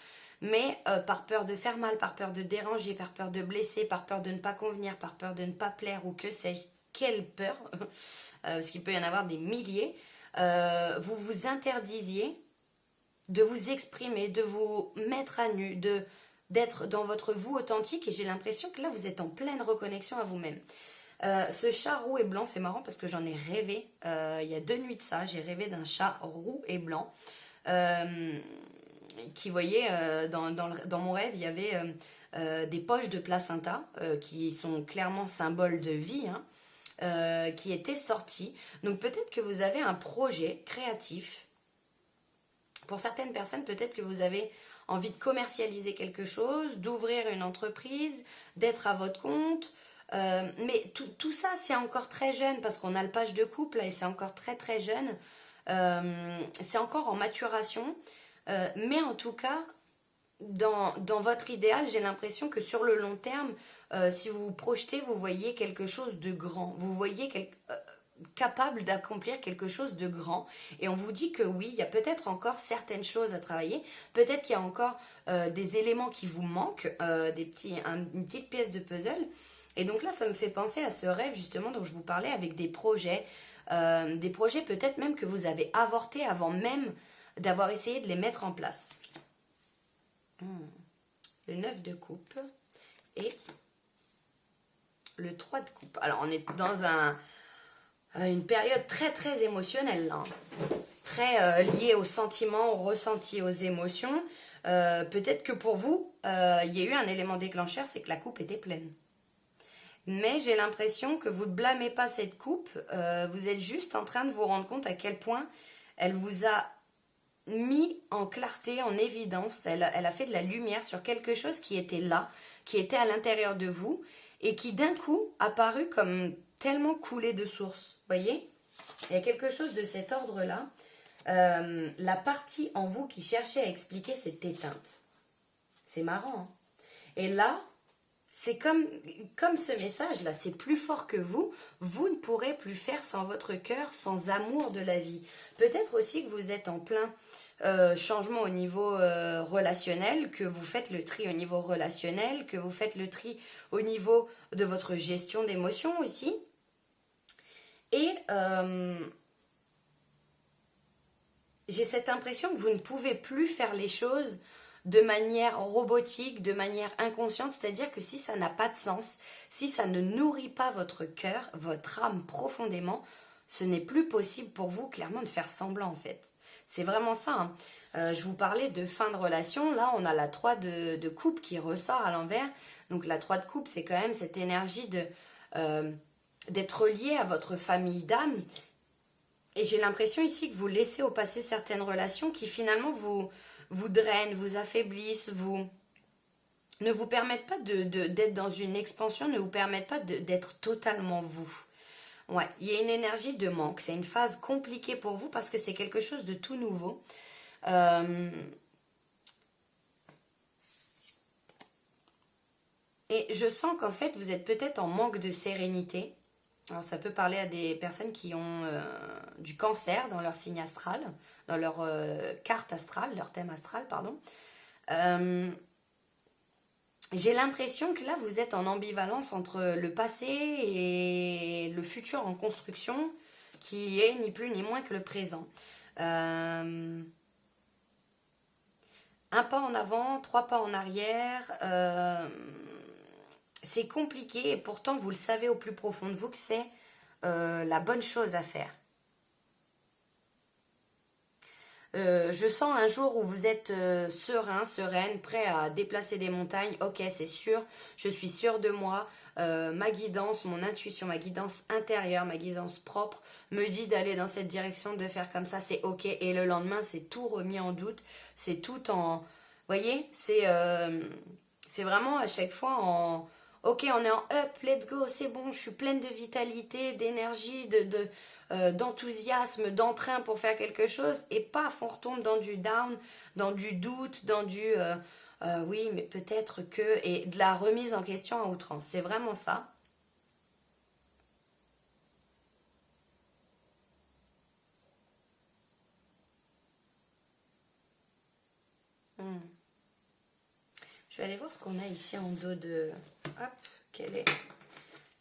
mais par peur de faire mal, par peur de déranger, par peur de blesser, par peur de ne pas convenir, par peur de ne pas plaire ou que sais-je, quelle peur, parce qu'il peut y en avoir des milliers, vous vous interdisiez de vous exprimer, de vous mettre à nu, d'être dans votre vous authentique, et j'ai l'impression que là vous êtes en pleine reconnexion à vous-même. Ce chat roux et blanc, c'est marrant parce que j'en ai rêvé, il y a 2 nuits de ça, j'ai rêvé d'un chat roux et blanc, qui, voyez, dans mon rêve, il y avait des poches de placenta, qui sont clairement symboles de vie, hein, qui étaient sorties. Donc peut-être que vous avez un projet créatif. Pour certaines personnes, peut-être que vous avez envie de commercialiser quelque chose, d'ouvrir une entreprise, d'être à votre compte. Mais tout ça, c'est encore très jeune parce qu'on a le page de couple là, et c'est encore très très jeune. C'est encore en maturation. Mais en tout cas, dans votre idéal, j'ai l'impression que sur le long terme, si vous vous projetez, vous voyez quelque chose de grand. Vous voyez capable d'accomplir quelque chose de grand. Et on vous dit que oui, il y a peut-être encore certaines choses à travailler. Peut-être qu'il y a encore des éléments qui vous manquent, une petite pièce de puzzle. Et donc là, ça me fait penser à ce rêve justement dont je vous parlais avec des projets peut-être même que vous avez avorté avant même d'avoir essayé de les mettre en place. Le 9 de coupe et le 3 de coupe. Alors on est dans une période très très émotionnelle, là. Très liée aux sentiments, aux ressentis, aux émotions. Peut-être que pour vous, il y a eu un élément déclencheur, c'est que la coupe était pleine. Mais j'ai l'impression que vous ne blâmez pas cette coupe, vous êtes juste en train de vous rendre compte à quel point elle vous a mis en clarté, en évidence, elle a fait de la lumière sur quelque chose qui était là, qui était à l'intérieur de vous, et qui d'un coup a paru comme tellement coulé de source, voyez? Il y a quelque chose de cet ordre-là. La partie en vous qui cherchait à expliquer s'est éteinte. C'est marrant, hein? Et là, c'est comme ce message-là, c'est plus fort que vous. Vous ne pourrez plus faire sans votre cœur, sans amour de la vie. Peut-être aussi que vous êtes en plein changement au niveau relationnel, que vous faites le tri au niveau relationnel, que vous faites le tri au niveau de votre gestion d'émotions aussi. Et j'ai cette impression que vous ne pouvez plus faire les choses de manière robotique, de manière inconsciente, c'est-à-dire que si ça n'a pas de sens, si ça ne nourrit pas votre cœur, votre âme profondément, ce n'est plus possible pour vous clairement de faire semblant en fait. C'est vraiment ça, hein. Je vous parlais de fin de relation, là on a la 3 de coupe qui ressort à l'envers, donc la 3 de coupe c'est quand même cette énergie d'être lié à votre famille d'âme, et j'ai l'impression ici que vous laissez au passé certaines relations qui finalement vous drainent, vous affaiblissent, ne vous permettent pas d'être dans une expansion, ne vous permettent pas d'être totalement vous. Ouais, il y a une énergie de manque, c'est une phase compliquée pour vous parce que c'est quelque chose de tout nouveau. Et je sens qu'en fait vous êtes peut-être en manque de sérénité. Alors ça peut parler à des personnes qui ont du cancer dans leur signe astral, dans leur carte astrale, leur thème astral, pardon. J'ai l'impression que là vous êtes en ambivalence entre le passé et le futur en construction, qui est ni plus ni moins que le présent. Un pas en avant, 3 pas en arrière. C'est compliqué et pourtant vous le savez au plus profond de vous que c'est la bonne chose à faire. Je sens un jour où vous êtes serein, sereine, prêt à déplacer des montagnes. Ok, c'est sûr, je suis sûre de moi. Ma guidance, mon intuition, ma guidance intérieure, ma guidance propre me dit d'aller dans cette direction, de faire comme ça, c'est ok. Et le lendemain, c'est tout remis en doute. C'est tout en... Vous voyez, c'est vraiment à chaque fois en... Ok, on est en up, let's go, c'est bon, je suis pleine de vitalité, d'énergie, d'enthousiasme, d'entrain pour faire quelque chose. Et paf, on retombe dans du down, dans du doute, dans du oui, mais peut-être que... Et de la remise en question à outrance. C'est vraiment ça. Hmm. Je vais aller voir ce qu'on a ici en dos de... Hop, quelle est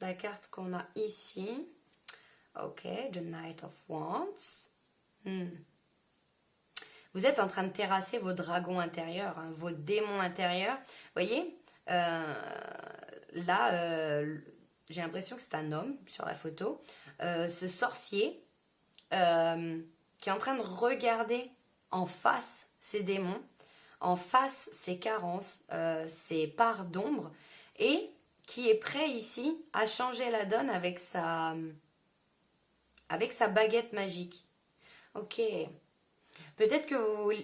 la carte qu'on a ici? Ok, the Knight of Wands. Hmm. Vous êtes en train de terrasser vos dragons intérieurs, hein, vos démons intérieurs. Vous voyez, là, j'ai l'impression que c'est un homme sur la photo. Ce sorcier qui est en train de regarder en face ses démons, en face ses carences, ses parts d'ombre, et qui est prêt ici à changer la donne avec sa baguette magique. Ok. Peut-être que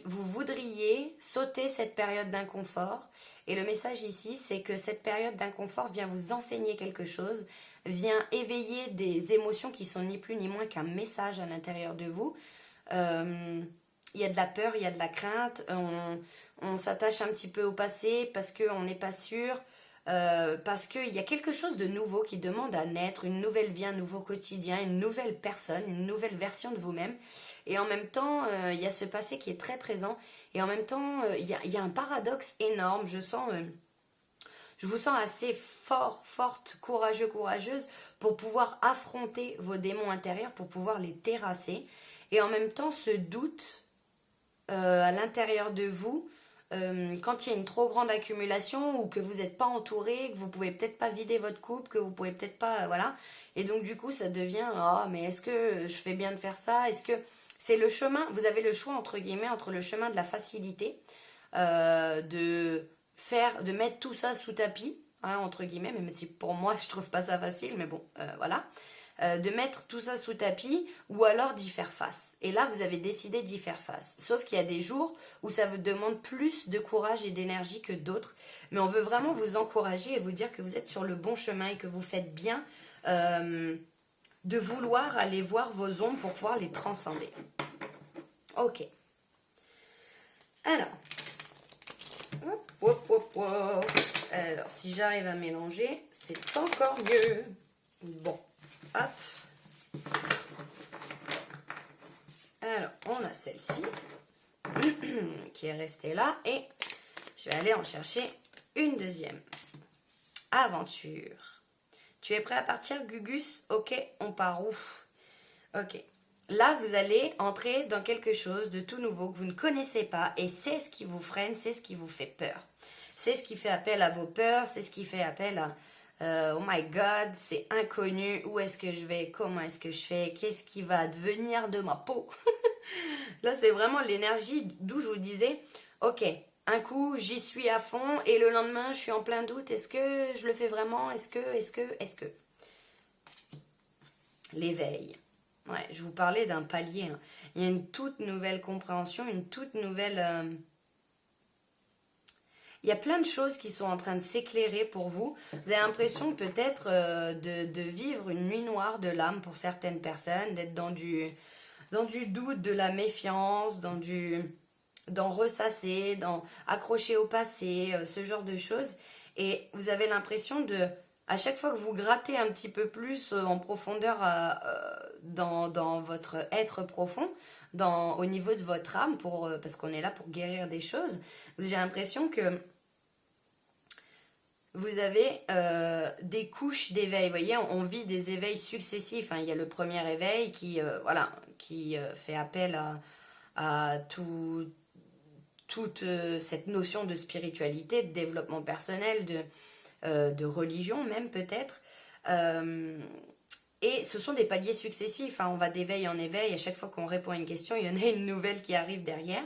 vous voudriez sauter cette période d'inconfort. Et le message ici, c'est que cette période d'inconfort vient vous enseigner quelque chose, vient éveiller des émotions qui sont ni plus ni moins qu'un message à l'intérieur de vous. Il y a de la peur, il y a de la crainte, on s'attache un petit peu au passé parce qu'on n'est pas sûr, parce qu'il y a quelque chose de nouveau qui demande à naître, une nouvelle vie, un nouveau quotidien, une nouvelle personne, une nouvelle version de vous-même. Et en même temps, il y a ce passé qui est très présent. Et en même temps, il y a un paradoxe énorme. Je vous sens assez fort, forte, courageux, courageuse pour pouvoir affronter vos démons intérieurs, pour pouvoir les terrasser. Et en même temps, ce doute à l'intérieur de vous, quand il y a une trop grande accumulation ou que vous n'êtes pas entouré, que vous pouvez peut-être pas vider votre coupe, que vous pouvez peut-être pas, voilà. Et donc du coup, ça devient, ah, mais est-ce que je fais bien de faire ça? Est-ce que c'est le chemin? Vous avez le choix entre guillemets entre le chemin de la facilité, de mettre tout ça sous tapis, hein, entre guillemets, même si pour moi je trouve pas ça facile, mais bon, voilà. De mettre tout ça sous tapis ou alors d'y faire face. Et là, vous avez décidé d'y faire face. Sauf qu'il y a des jours où ça vous demande plus de courage et d'énergie que d'autres. Mais on veut vraiment vous encourager et vous dire que vous êtes sur le bon chemin et que vous faites bien de vouloir aller voir vos ombres pour pouvoir les transcender. Ok. Alors. Hop, hop, hop, hop. Alors, si j'arrive à mélanger, c'est encore mieux. Bon. Hop. Alors, on a celle-ci qui est restée là et je vais aller en chercher une deuxième. Aventure. Tu es prêt à partir, Gugus? Ok, on part où? Ok. Là, vous allez entrer dans quelque chose de tout nouveau que vous ne connaissez pas et c'est ce qui vous freine, c'est ce qui vous fait peur. C'est ce qui fait appel à vos peurs, c'est ce qui fait appel à oh my god, c'est inconnu, où est-ce que je vais, comment est-ce que je fais, qu'est-ce qui va devenir de ma peau? Là, c'est vraiment l'énergie d'où je vous disais, ok, un coup, j'y suis à fond et le lendemain, je suis en plein doute, est-ce que je le fais vraiment? Est-ce que l'éveil. Ouais, je vous parlais d'un palier. Hein. Il y a une toute nouvelle compréhension, une toute nouvelle... Il y a plein de choses qui sont en train de s'éclairer pour vous. Vous avez l'impression peut-être de vivre une nuit noire de l'âme pour certaines personnes, d'être dans du doute, de la méfiance, dans ressasser, dans accrocher au passé, ce genre de choses. Et vous avez l'impression à chaque fois que vous grattez un petit peu plus en profondeur dans votre être profond, au niveau de votre âme, parce qu'on est là pour guérir des choses, j'ai l'impression que vous avez des couches d'éveil. Vous voyez, on vit des éveils successifs. Hein. Il y a le premier éveil qui fait appel à toute cette notion de spiritualité, de développement personnel, de religion même peut-être. Et ce sont des paliers successifs, hein. On va d'éveil en éveil. À chaque fois qu'on répond à une question, il y en a une nouvelle qui arrive derrière.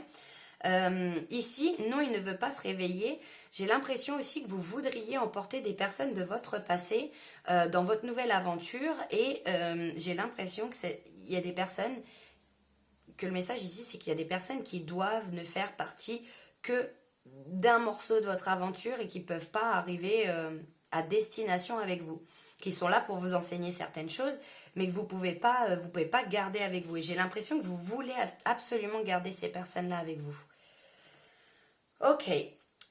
Ici, non, il ne veut pas se réveiller. J'ai l'impression aussi que vous voudriez emporter des personnes de votre passé dans votre nouvelle aventure. Et j'ai l'impression qu'il y a des personnes, que le message ici, c'est qu'il y a des personnes qui doivent ne faire partie que d'un morceau de votre aventure et qui ne peuvent pas arriver à destination avec vous, qui sont là pour vous enseigner certaines choses, mais que vous pouvez pas garder avec vous. Et j'ai l'impression que vous voulez absolument garder ces personnes-là avec vous. Ok,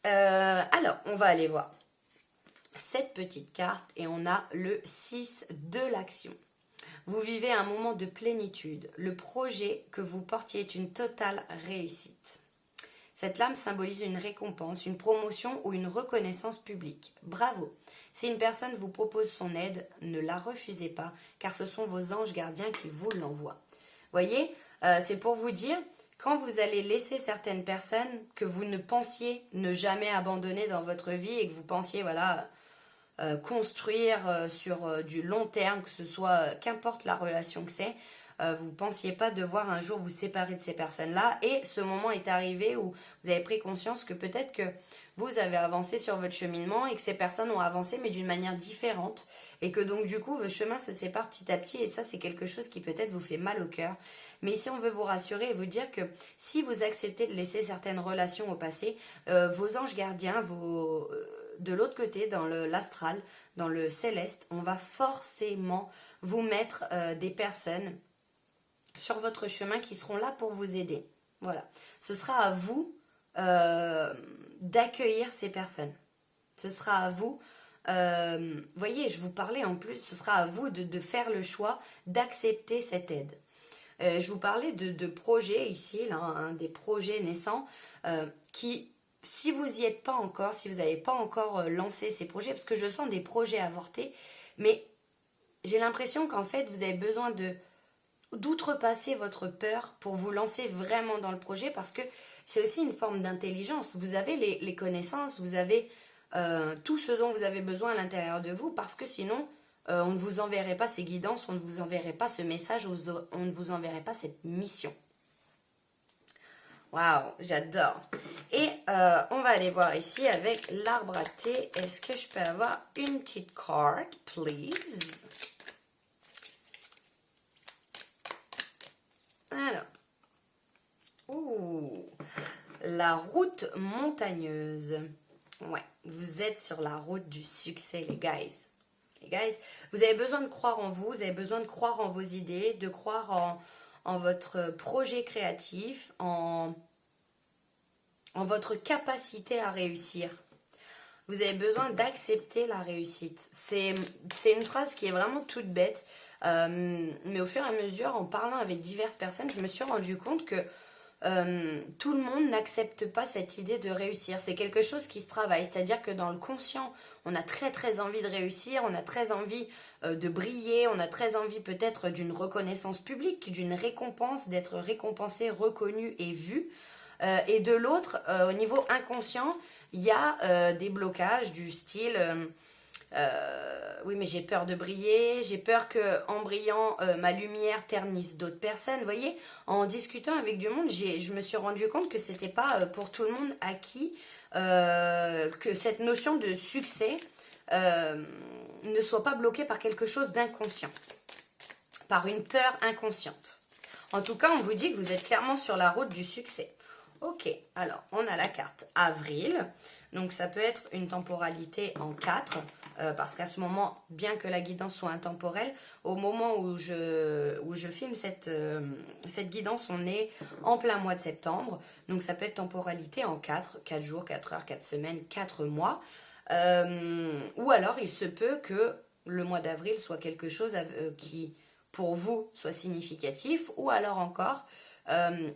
alors on va aller voir cette petite carte et on a le 6 de l'action. Vous vivez un moment de plénitude. Le projet que vous portiez est une totale réussite. Cette lame symbolise une récompense, une promotion ou une reconnaissance publique. Bravo! Si une personne vous propose son aide, ne la refusez pas, car ce sont vos anges gardiens qui vous l'envoient. Voyez, c'est pour vous dire, quand vous allez laisser certaines personnes que vous ne pensiez ne jamais abandonner dans votre vie et que vous pensiez, voilà, construire sur du long terme, que ce soit, qu'importe la relation que c'est, vous ne pensiez pas devoir un jour vous séparer de ces personnes-là, et ce moment est arrivé où vous avez pris conscience que peut-être que vous avez avancé sur votre cheminement et que ces personnes ont avancé mais d'une manière différente, et que donc du coup vos chemins se séparent petit à petit, et ça c'est quelque chose qui peut-être vous fait mal au cœur. Mais ici on veut vous rassurer et vous dire que si vous acceptez de laisser certaines relations au passé, vos anges gardiens, de l'autre côté, dans l'astral, dans le céleste, on va forcément vous mettre des personnes sur votre chemin qui seront là pour vous aider. Voilà. Ce sera à vous d'accueillir ces personnes. Ce sera à vous, voyez, je vous parlais en plus, ce sera à vous de faire le choix d'accepter cette aide. Je vous parlais de projets ici, là, hein, des projets naissants qui, si vous n'y êtes pas encore, si vous n'avez pas encore lancé ces projets, parce que je sens des projets avortés, mais j'ai l'impression qu'en fait, vous avez besoin d'outrepasser votre peur pour vous lancer vraiment dans le projet, parce que c'est aussi une forme d'intelligence. Vous avez les connaissances, vous avez tout ce dont vous avez besoin à l'intérieur de vous, parce que sinon, on ne vous enverrait pas ces guidances, on ne vous enverrait pas ce message, on ne vous enverrait pas cette mission. Waouh, j'adore. Et on va aller voir ici avec l'arbre à thé. Est-ce que je peux avoir une petite carte, please? Alors, la route montagneuse. Ouais, vous êtes sur la route du succès, les guys. Les guys, vous avez besoin de croire en vous, vous avez besoin de croire en vos idées, de croire en votre projet créatif, en votre capacité à réussir. Vous avez besoin d'accepter la réussite. C'est une phrase qui est vraiment toute bête. Mais au fur et à mesure, en parlant avec diverses personnes, je me suis rendu compte que tout le monde n'accepte pas cette idée de réussir. C'est quelque chose qui se travaille. C'est-à-dire que dans le conscient, on a très très envie de réussir, on a très envie de briller, on a très envie peut-être d'une reconnaissance publique, d'une récompense, d'être récompensé, reconnu et vu. Et de l'autre, au niveau inconscient, il y a des blocages du style... oui, mais j'ai peur de briller, j'ai peur qu'en brillant, ma lumière ternisse d'autres personnes. Vous voyez, en discutant avec du monde, je me suis rendu compte que c'était pas pour tout le monde acquis, que cette notion de succès ne soit pas bloquée par quelque chose d'inconscient, par une peur inconsciente. En tout cas, on vous dit que vous êtes clairement sur la route du succès. Ok, alors on a la carte avril, donc ça peut être une temporalité en 4, parce qu'à ce moment, bien que la guidance soit intemporelle, au moment où je filme cette guidance, on est en plein mois de septembre, donc ça peut être temporalité en 4 jours, 4 heures, 4 semaines, 4 mois, ou alors il se peut que le mois d'avril soit quelque chose qui, pour vous, soit significatif, ou alors encore...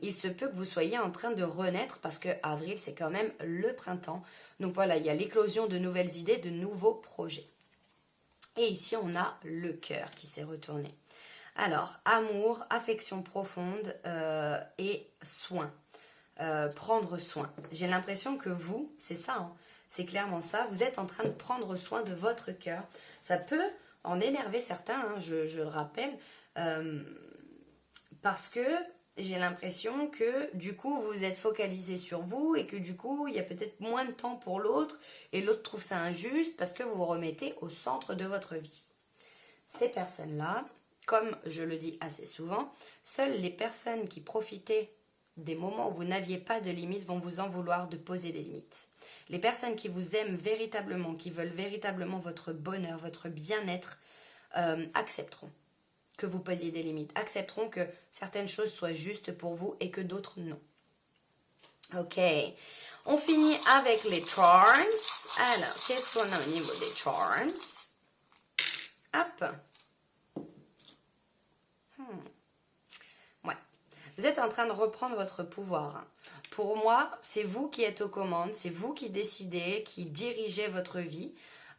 il se peut que vous soyez en train de renaître, parce que avril c'est quand même le printemps, donc voilà, il y a l'éclosion de nouvelles idées, de nouveaux projets. Et ici on a le cœur qui s'est retourné. Alors, amour, affection profonde et soin, prendre soin. J'ai l'impression que vous, c'est ça, hein, c'est clairement ça, vous êtes en train de prendre soin de votre cœur. Ça peut en énerver certains, hein, je le rappelle, parce que j'ai l'impression que du coup vous êtes focalisé sur vous et que du coup il y a peut-être moins de temps pour l'autre et l'autre trouve ça injuste parce que vous vous remettez au centre de votre vie. Ces personnes-là, comme je le dis assez souvent, seules les personnes qui profitaient des moments où vous n'aviez pas de limites vont vous en vouloir de poser des limites. Les personnes qui vous aiment véritablement, qui veulent véritablement votre bonheur, votre bien-être, accepteront que vous posiez des limites, accepteront que certaines choses soient justes pour vous et que d'autres non. Ok, on finit avec les charms. Alors, qu'est-ce qu'on a au niveau des charms? Hop. Ouais. Vous êtes en train de reprendre votre pouvoir. Pour moi, c'est vous qui êtes aux commandes, c'est vous qui décidez, qui dirigez votre vie.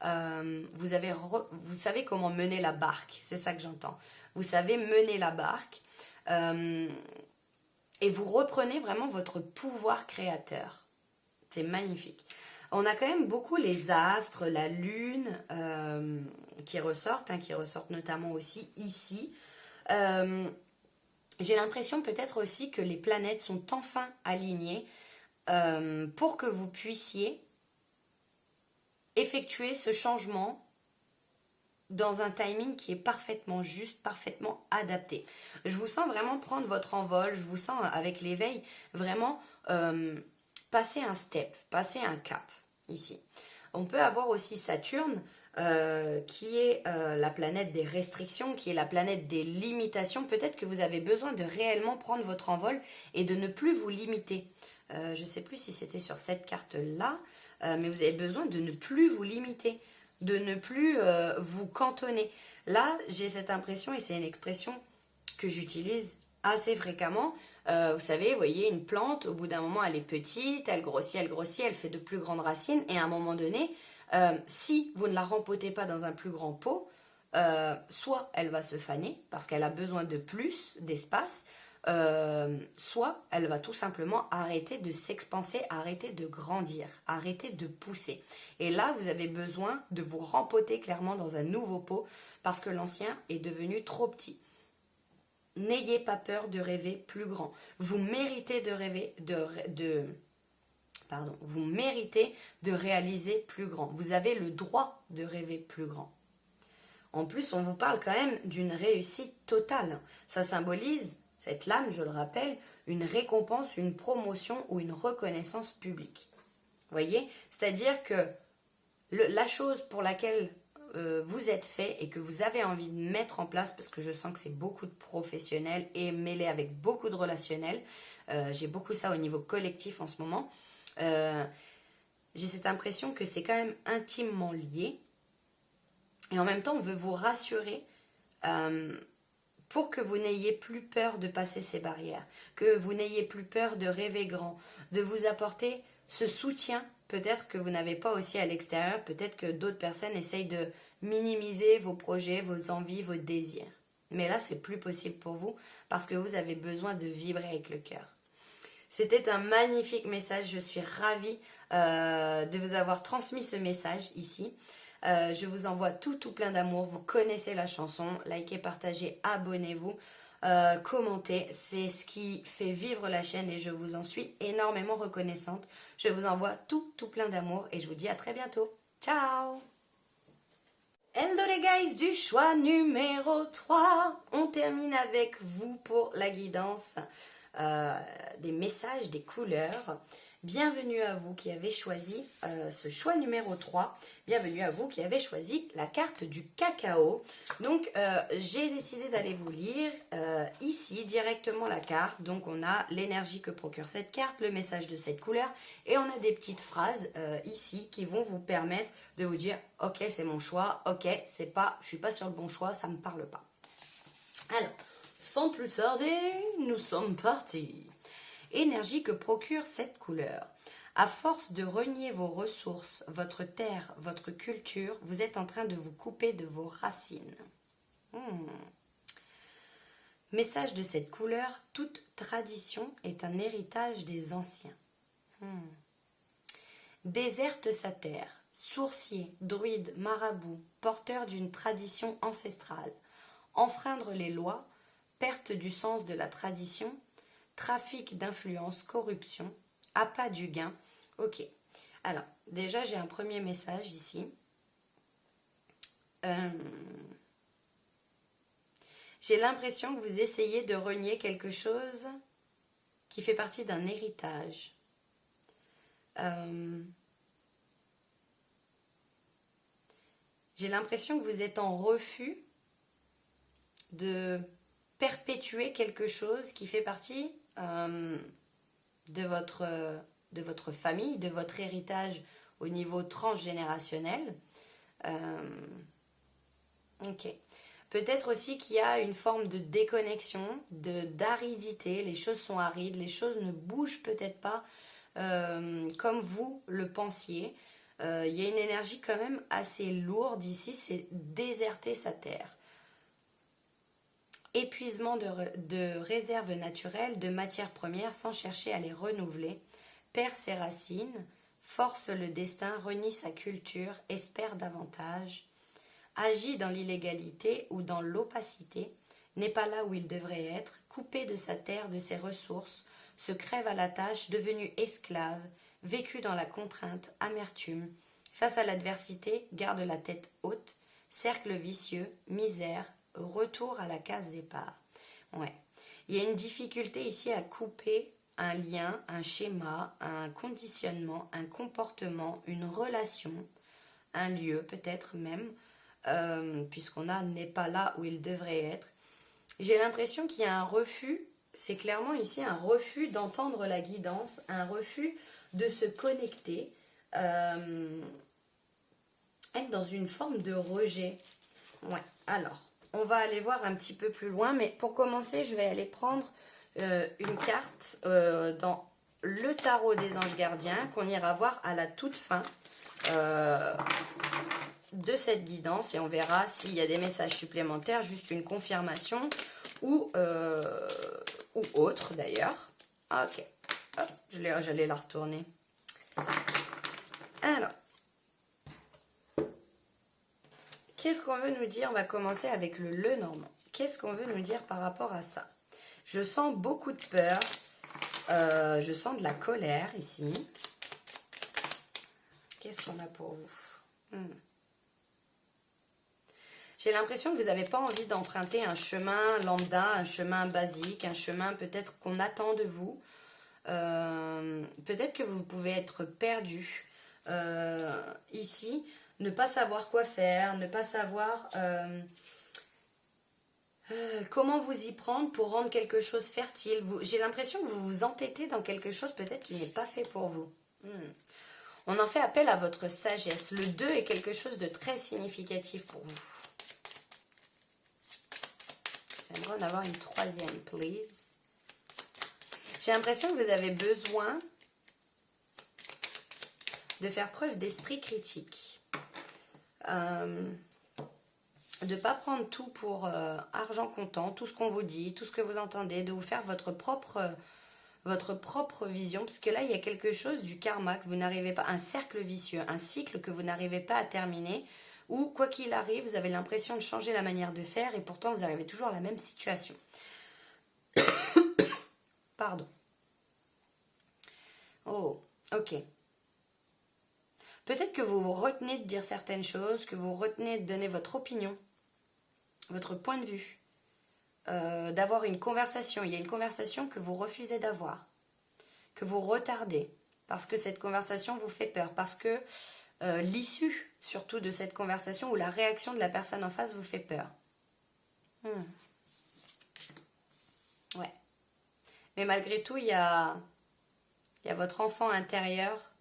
Vous savez comment mener la barque, c'est ça que j'entends. Vous savez mener la barque et vous reprenez vraiment votre pouvoir créateur. C'est magnifique. On a quand même beaucoup les astres, la lune qui ressortent notamment aussi ici. J'ai l'impression peut-être aussi que les planètes sont enfin alignées pour que vous puissiez effectuer ce changement dans un timing qui est parfaitement juste, parfaitement adapté. Je vous sens vraiment prendre votre envol, je vous sens avec l'éveil vraiment passer un step, passer un cap ici. On peut avoir aussi Saturne qui est la planète des restrictions, qui est la planète des limitations. Peut-être que vous avez besoin de réellement prendre votre envol et de ne plus vous limiter. Je ne sais plus si c'était sur cette carte-là, mais vous avez besoin de ne plus vous limiter, de ne plus vous cantonner. Là, j'ai cette impression, et c'est une expression que j'utilise assez fréquemment. Vous savez, vous voyez une plante, au bout d'un moment, elle est petite, elle grossit, elle fait de plus grandes racines, et à un moment donné, si vous ne la rempotez pas dans un plus grand pot, soit elle va se faner, parce qu'elle a besoin de plus d'espace, soit elle va tout simplement arrêter de s'expanser, arrêter de grandir, arrêter de pousser. Et là, vous avez besoin de vous rempoter clairement dans un nouveau pot parce que l'ancien est devenu trop petit. N'ayez pas peur de rêver plus grand. Vous méritez de rêver, vous méritez de réaliser plus grand. Vous avez le droit de rêver plus grand. En plus, on vous parle quand même d'une réussite totale. Ça symbolise, cette lame, je le rappelle, une récompense, une promotion ou une reconnaissance publique. Vous voyez? C'est-à-dire que la chose pour laquelle vous êtes fait et que vous avez envie de mettre en place, parce que je sens que c'est beaucoup de professionnels et mêlé avec beaucoup de relationnels, j'ai beaucoup ça au niveau collectif en ce moment, j'ai cette impression que c'est quand même intimement lié. Et en même temps, on veut vous rassurer pour que vous n'ayez plus peur de passer ces barrières, que vous n'ayez plus peur de rêver grand, de vous apporter ce soutien, peut-être que vous n'avez pas aussi à l'extérieur, peut-être que d'autres personnes essayent de minimiser vos projets, vos envies, vos désirs. Mais là, c'est plus possible pour vous parce que vous avez besoin de vibrer avec le cœur. C'était un magnifique message, je suis ravie de vous avoir transmis ce message ici. Je vous envoie tout plein d'amour, vous connaissez la chanson, likez, partagez, abonnez-vous, commentez, c'est ce qui fait vivre la chaîne et je vous en suis énormément reconnaissante. Je vous envoie tout plein d'amour et je vous dis à très bientôt. Ciao! Hello les guys du choix numéro 3, on termine avec vous pour la guidance des messages, des couleurs. Bienvenue à vous qui avez choisi ce choix numéro 3. Bienvenue à vous qui avez choisi la carte du cacao. Donc, j'ai décidé d'aller vous lire ici directement la carte. Donc, on a l'énergie que procure cette carte, le message de cette couleur. Et on a des petites phrases ici qui vont vous permettre de vous dire « Ok, c'est mon choix. Ok, je ne suis pas sur le bon choix, ça ne me parle pas. » Alors, sans plus tarder, nous sommes partis. Énergie que procure cette couleur. À force de renier vos ressources, votre terre, votre culture, vous êtes en train de vous couper de vos racines. Message de cette couleur, toute tradition est un héritage des anciens. Déserte sa terre, sourcier, druide, marabout, porteur d'une tradition ancestrale, enfreindre les lois, perte du sens de la tradition, trafic d'influence, corruption, appât du gain. Ok, alors déjà j'ai un premier message ici. J'ai l'impression que vous essayez de renier quelque chose qui fait partie d'un héritage. J'ai l'impression que vous êtes en refus de perpétuer quelque chose qui fait partie de votre famille, de votre héritage au niveau transgénérationnel. Ok. Peut-être aussi qu'il y a une forme de déconnexion, d'aridité. Les choses sont arides, les choses ne bougent peut-être pas comme vous le pensiez. Il y a une énergie quand même assez lourde ici, c'est déserter sa terre. Épuisement de réserves naturelles, de matières premières sans chercher à les renouveler, perd ses racines, force le destin, renie sa culture, espère davantage, agit dans l'illégalité ou dans l'opacité, n'est pas là où il devrait être, coupé de sa terre, de ses ressources, se crève à la tâche, devenu esclave, vécu dans la contrainte, amertume, face à l'adversité, garde la tête haute, cercle vicieux, misère, retour à la case départ. Ouais. Il y a une difficulté ici à couper un lien, un schéma, un conditionnement, un comportement, une relation, un lieu peut-être même, puisqu'on n'est pas là où il devrait être. J'ai l'impression qu'il y a un refus, c'est clairement ici un refus d'entendre la guidance, un refus de se connecter, être dans une forme de rejet. Ouais, alors, on va aller voir un petit peu plus loin, mais pour commencer, je vais aller prendre une carte dans le tarot des anges gardiens qu'on ira voir à la toute fin de cette guidance et on verra s'il y a des messages supplémentaires, juste une confirmation ou autre d'ailleurs. Ok, hop, j'allais la retourner. Alors, qu'est-ce qu'on veut nous dire? On va commencer avec le normand. Qu'est-ce qu'on veut nous dire par rapport à ça? Je sens beaucoup de peur. Je sens de la colère ici. Qu'est-ce qu'on a pour vous? J'ai l'impression que vous n'avez pas envie d'emprunter un chemin lambda, un chemin basique, un chemin peut-être qu'on attend de vous. Peut-être que vous pouvez être perdu ici, ne pas savoir quoi faire, ne pas savoir comment vous y prendre pour rendre quelque chose fertile. J'ai l'impression que vous vous entêtez dans quelque chose peut-être qui n'est pas fait pour vous. On en fait appel à votre sagesse. Le 2 est quelque chose de très significatif pour vous. J'aimerais en avoir une troisième, please. J'ai l'impression que vous avez besoin de faire preuve d'esprit critique. De ne pas prendre tout pour argent comptant, tout ce qu'on vous dit, tout ce que vous entendez, de vous faire votre propre vision, parce que là, il y a quelque chose du karma que vous n'arrivez pas, un cercle vicieux, un cycle que vous n'arrivez pas à terminer, ou quoi qu'il arrive, vous avez l'impression de changer la manière de faire, et pourtant, vous arrivez toujours à la même situation. Pardon. Oh, ok. Peut-être que vous vous retenez de dire certaines choses, que vous retenez de donner votre opinion, votre point de vue, d'avoir une conversation. Il y a une conversation que vous refusez d'avoir, que vous retardez, parce que cette conversation vous fait peur, parce que l'issue, surtout de cette conversation, ou la réaction de la personne en face vous fait peur. Ouais. Mais malgré tout, il y a votre enfant intérieur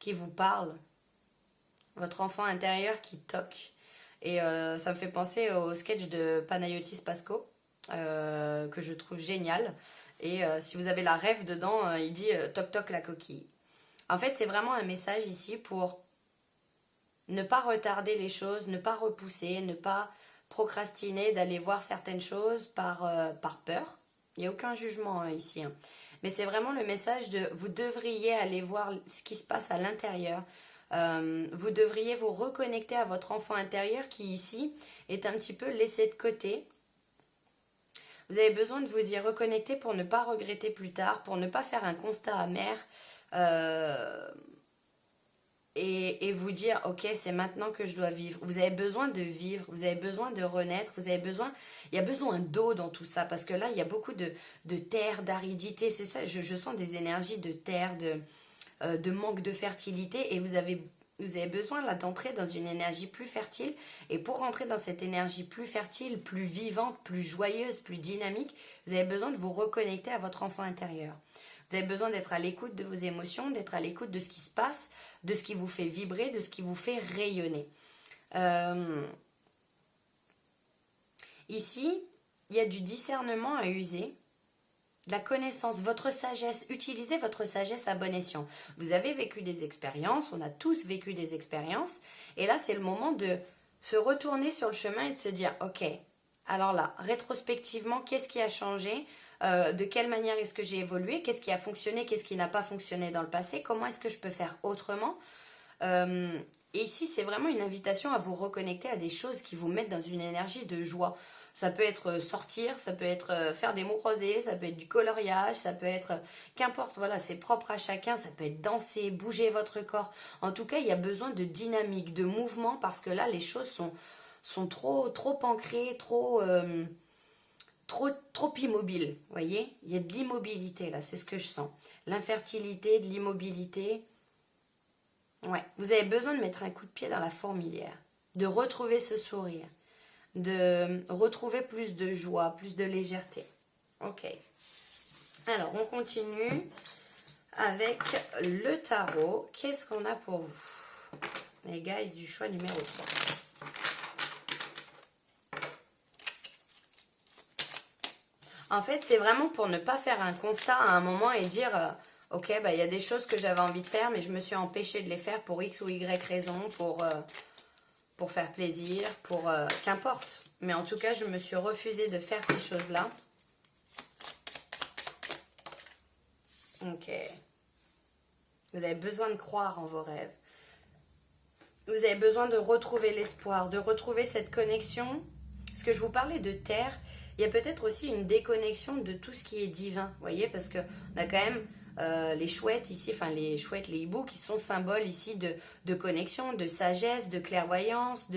qui vous parle, votre enfant intérieur qui toque. Et ça me fait penser au sketch de Panayotis Pasco, que je trouve génial. Et si vous avez la rêve dedans, il dit toc toc la coquille. En fait, c'est vraiment un message ici pour ne pas retarder les choses, ne pas repousser, ne pas procrastiner d'aller voir certaines choses par peur. Il n'y a aucun jugement ici. Mais c'est vraiment le message de vous devriez aller voir ce qui se passe à l'intérieur. Vous devriez vous reconnecter à votre enfant intérieur qui ici est un petit peu laissé de côté. Vous avez besoin de vous y reconnecter pour ne pas regretter plus tard, pour ne pas faire un constat amer et vous dire ok, c'est maintenant que je dois vivre. Vous avez besoin de vivre, vous avez besoin de renaître, il y a besoin d'eau dans tout ça parce que là il y a beaucoup de terre, d'aridité, c'est ça, je sens des énergies de terre, de manque de fertilité et vous avez besoin là d'entrer dans une énergie plus fertile et pour rentrer dans cette énergie plus fertile, plus vivante, plus joyeuse, plus dynamique, vous avez besoin de vous reconnecter à votre enfant intérieur. Vous avez besoin d'être à l'écoute de vos émotions, d'être à l'écoute de ce qui se passe, de ce qui vous fait vibrer, de ce qui vous fait rayonner. Ici, il y a du discernement à user, de la connaissance, votre sagesse. Utilisez votre sagesse à bon escient. Vous avez vécu des expériences, on a tous vécu des expériences, et là c'est le moment de se retourner sur le chemin et de se dire ok, alors là, rétrospectivement, qu'est-ce qui a changé ? De quelle manière est-ce que j'ai évolué, qu'est-ce qui a fonctionné, qu'est-ce qui n'a pas fonctionné dans le passé, comment est-ce que je peux faire autrement. Et ici, c'est vraiment une invitation à vous reconnecter à des choses qui vous mettent dans une énergie de joie. Ça peut être sortir, ça peut être faire des mots croisés, ça peut être du coloriage, ça peut être qu'importe, voilà, c'est propre à chacun, ça peut être danser, bouger votre corps. En tout cas, il y a besoin de dynamique, de mouvement parce que là, les choses sont trop ancrées, trop immobile, vous voyez, il y a de l'immobilité là, c'est ce que je sens, l'infertilité, de l'immobilité. Ouais, vous avez besoin de mettre un coup de pied dans la fourmilière, de retrouver ce sourire, de retrouver plus de joie, plus de légèreté. Ok, alors on continue avec le tarot. Qu'est-ce qu'on a pour vous les guys du choix numéro 3? En fait, c'est vraiment pour ne pas faire un constat à un moment et dire ok, bah, il y a des choses que j'avais envie de faire, mais je me suis empêchée de les faire pour X ou Y raison, pour faire plaisir, qu'importe. Mais en tout cas, je me suis refusée de faire ces choses-là. Ok. Vous avez besoin de croire en vos rêves. Vous avez besoin de retrouver l'espoir, de retrouver cette connexion. Parce que je vous parlais de terre, il y a peut-être aussi une déconnexion de tout ce qui est divin, vous voyez, parce qu'on a quand même les chouettes ici, enfin les chouettes, les hiboux, qui sont symboles ici de connexion, de sagesse, de clairvoyance,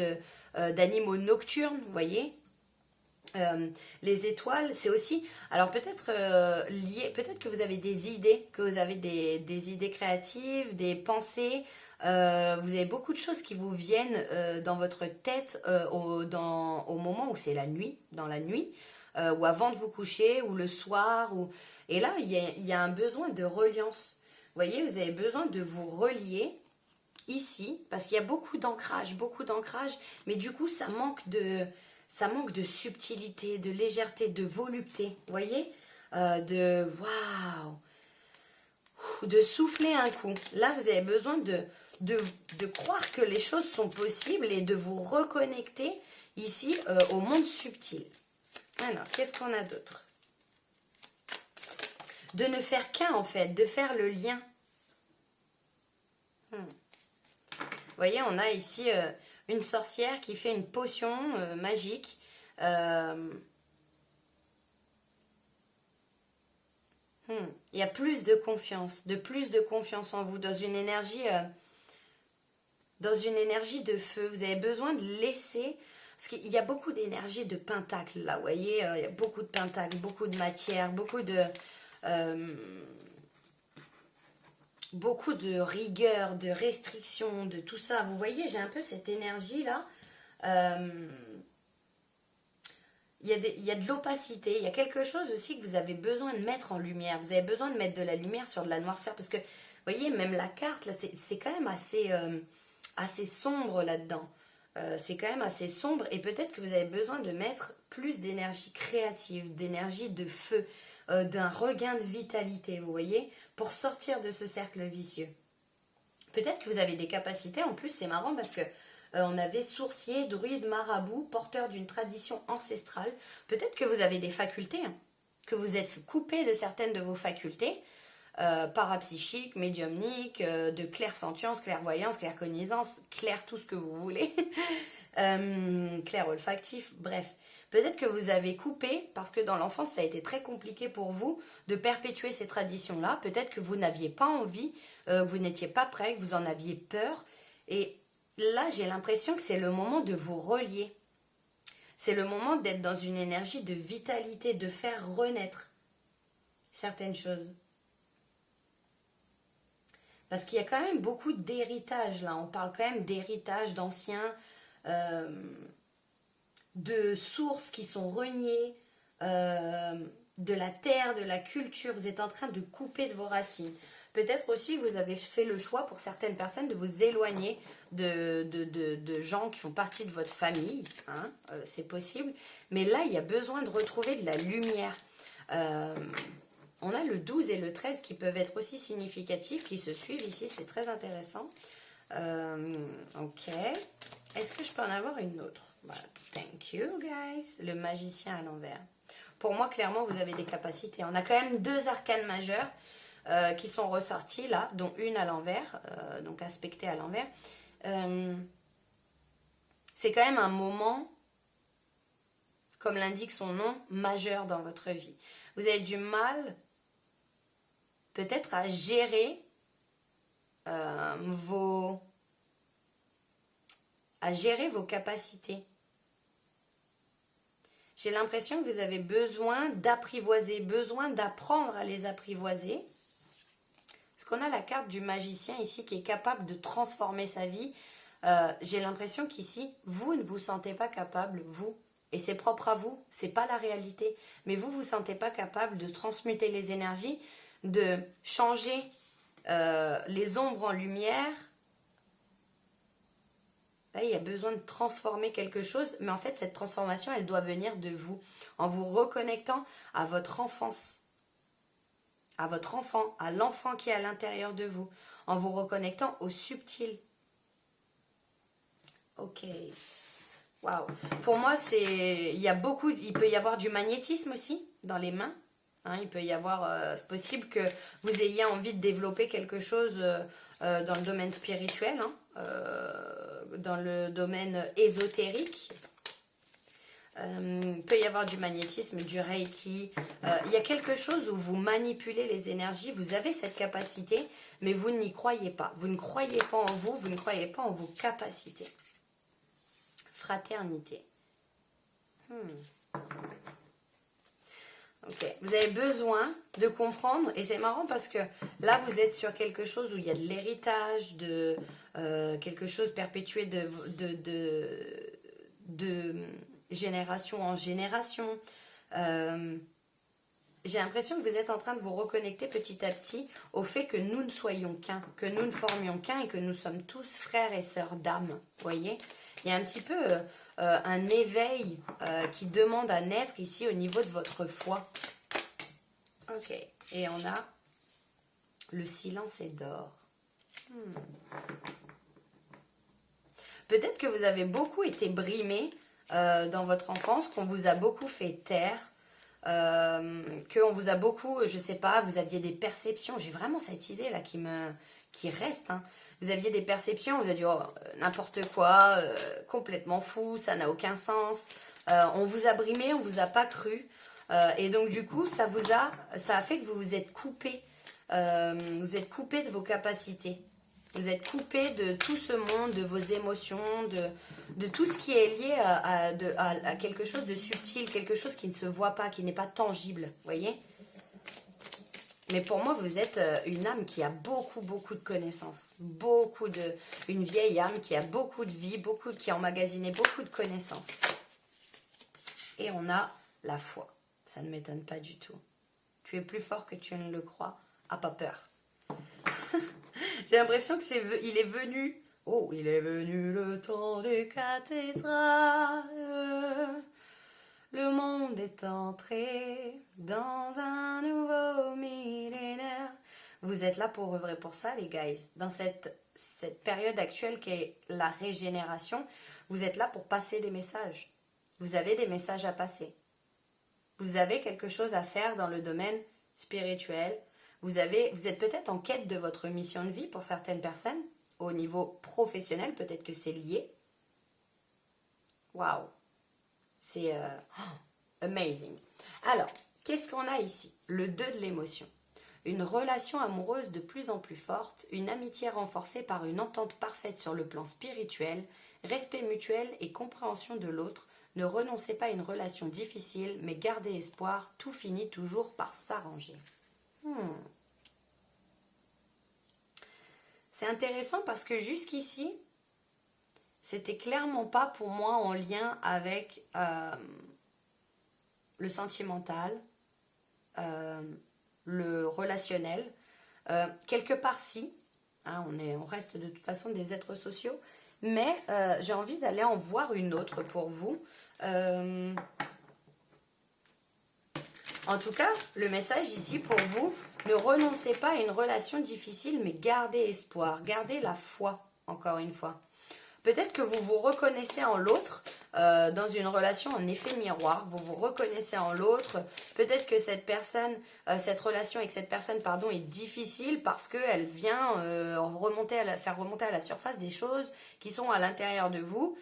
d'animaux nocturnes, vous voyez. Les étoiles, c'est aussi, alors peut-être lié, peut-être que vous avez des idées, que vous avez des idées créatives, des pensées, vous avez beaucoup de choses qui vous viennent dans votre tête au moment où c'est la nuit, dans la nuit, ou avant de vous coucher, ou le soir, et là il y a un besoin de reliance. Vous voyez, vous avez besoin de vous relier ici, parce qu'il y a beaucoup d'ancrage, mais du coup ça manque de subtilité, de légèreté, de volupté, vous voyez, de waouh, de souffler un coup. Là, vous avez besoin de croire que les choses sont possibles et de vous reconnecter ici au monde subtil. Alors, qu'est-ce qu'on a d'autre? De ne faire qu'un en fait, de faire le lien. Vous voyez, on a ici une sorcière qui fait une potion magique. Il y a plus de confiance en vous, dans une énergie de feu. Vous avez besoin de laisser, parce qu'il y a beaucoup d'énergie de pentacle là, vous voyez, il y a beaucoup de pentacles, beaucoup de matière, beaucoup de rigueur, de restriction, de tout ça. Vous voyez, j'ai un peu cette énergie là. Il y a de l'opacité, il y a quelque chose aussi que vous avez besoin de mettre en lumière. Vous avez besoin de mettre de la lumière sur de la noirceur. Parce que, vous voyez, même la carte, là, c'est quand même assez sombre là-dedans. C'est quand même assez sombre. Et peut-être que vous avez besoin de mettre plus d'énergie créative, d'énergie de feu, d'un regain de vitalité, vous voyez, pour sortir de ce cercle vicieux. Peut-être que vous avez des capacités. En plus, c'est marrant parce que on avait sourcier, druide, marabout, porteur d'une tradition ancestrale. Peut-être que vous avez des facultés, hein, que vous êtes coupé de certaines de vos facultés. parapsychique, médiumnique, de clairsentience, clairvoyance, claircognizance, clair tout ce que vous voulez, clair olfactif, bref. Peut-être que vous avez coupé, parce que dans l'enfance, ça a été très compliqué pour vous de perpétuer ces traditions-là. Peut-être que vous n'aviez pas envie, vous n'étiez pas prêt, que vous en aviez peur. Et là, j'ai l'impression que c'est le moment de vous relier. C'est le moment d'être dans une énergie de vitalité, de faire renaître certaines choses. Parce qu'il y a quand même beaucoup d'héritage là. On parle quand même d'héritage d'anciens, de sources qui sont reniées, de la terre, de la culture. Vous êtes en train de couper de vos racines. Peut-être aussi que vous avez fait le choix pour certaines personnes de vous éloigner de gens qui font partie de votre famille. Hein, c'est possible. Mais là, il y a besoin de retrouver de la lumière. On a le 12 et le 13 qui peuvent être aussi significatifs, qui se suivent ici. C'est très intéressant. Ok. Est-ce que je peux en avoir une autre? Voilà. Thank you, guys. Le magicien à l'envers. Pour moi, clairement, vous avez des capacités. On a quand même 2 arcanes majeures qui sont ressortis là, dont une à l'envers, donc aspectée à l'envers. C'est quand même un moment, comme l'indique son nom, majeur dans votre vie. Vous avez du mal peut-être à gérer vos capacités. J'ai l'impression que vous avez besoin d'apprivoiser, besoin d'apprendre à les apprivoiser. Parce qu'on a la carte du magicien ici qui est capable de transformer sa vie. J'ai l'impression qu'ici, vous ne vous sentez pas capable, vous. Et c'est propre à vous, c'est pas la réalité. Mais vous vous sentez pas capable de transmuter les énergies, de changer les ombres en lumière. Là, il y a besoin de transformer quelque chose, mais en fait, cette transformation, elle doit venir de vous, en vous reconnectant à votre enfance, à votre enfant, à l'enfant qui est à l'intérieur de vous, en vous reconnectant au subtil. Ok. Waouh. Pour moi, il peut y avoir du magnétisme aussi dans les mains. Hein, il peut y avoir, c'est possible que vous ayez envie de développer quelque chose dans le domaine spirituel, hein, dans le domaine ésotérique. Il peut y avoir du magnétisme, du reiki. Il y a quelque chose où vous manipulez les énergies, vous avez cette capacité, mais vous n'y croyez pas. Vous ne croyez pas en vous, vous ne croyez pas en vos capacités. Fraternité. Ok, vous avez besoin de comprendre, et c'est marrant parce que là vous êtes sur quelque chose où il y a de l'héritage, de quelque chose perpétué de génération en génération. J'ai l'impression que vous êtes en train de vous reconnecter petit à petit au fait que nous ne soyons qu'un, que nous ne formions qu'un et que nous sommes tous frères et sœurs d'âme. Vous voyez, il y a un petit peu un éveil qui demande à naître ici au niveau de votre foi. Ok, et on a le silence est d'or. Peut-être que vous avez beaucoup été brimé dans votre enfance, qu'on vous a beaucoup fait taire, qu'on vous a beaucoup, je sais pas, vous aviez des perceptions. J'ai vraiment cette idée là qui reste. Hein. Vous aviez des perceptions, vous avez dit oh, n'importe quoi, complètement fou, ça n'a aucun sens. On vous a brimé, on vous a pas cru. Et donc du coup, ça a fait que vous vous êtes coupé. Vous êtes coupé de vos capacités. Vous êtes coupé de tout ce monde, de vos émotions, de tout ce qui est lié à quelque chose de subtil, quelque chose qui ne se voit pas, qui n'est pas tangible, vous voyez. Mais pour moi, vous êtes une âme qui a beaucoup, beaucoup de connaissances. Une vieille âme qui a beaucoup de vie, qui a emmagasiné beaucoup de connaissances. Et on a la foi. Ça ne m'étonne pas du tout. Tu es plus fort que tu ne le crois. Ah, pas peur. J'ai l'impression que il est venu. Oh, il est venu le temps des cathédrales. Le monde est entré dans un nouveau millénaire. Vous êtes là pour œuvrer pour ça, les guys. Dans cette période actuelle qui est la régénération, vous êtes là pour passer des messages. Vous avez des messages à passer. Vous avez quelque chose à faire dans le domaine spirituel. Vous êtes peut-être en quête de votre mission de vie pour certaines personnes. Au niveau professionnel, peut-être que c'est lié. Waouh! C'est amazing. Alors, qu'est-ce qu'on a ici? Le 2 de l'émotion. Une relation amoureuse de plus en plus forte, une amitié renforcée par une entente parfaite sur le plan spirituel, respect mutuel et compréhension de l'autre. Ne renoncez pas à une relation difficile, mais gardez espoir, tout finit toujours par s'arranger. C'est intéressant parce que jusqu'ici, c'était clairement pas pour moi en lien avec le sentimental, le relationnel. Quelque part si, hein, on reste de toute façon des êtres sociaux, mais j'ai envie d'aller en voir une autre pour vous. En tout cas, le message ici pour vous, ne renoncez pas à une relation difficile, mais gardez espoir, gardez la foi, encore une fois. Peut-être que vous vous reconnaissez en l'autre, dans une relation en effet miroir, vous vous reconnaissez en l'autre. Peut-être que cette relation avec cette personne, pardon, est difficile parce qu'elle vient faire remonter à la surface des choses qui sont à l'intérieur de vous.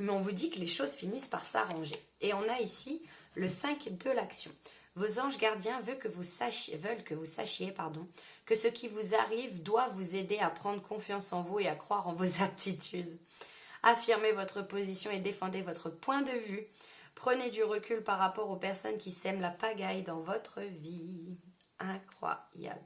Mais on vous dit que les choses finissent par s'arranger. Et on a ici le 5 de l'action. Vos anges gardiens veulent que vous sachiez que ce qui vous arrive doit vous aider à prendre confiance en vous et à croire en vos aptitudes. Affirmez votre position et défendez votre point de vue. Prenez du recul par rapport aux personnes qui sèment la pagaille dans votre vie. Incroyable.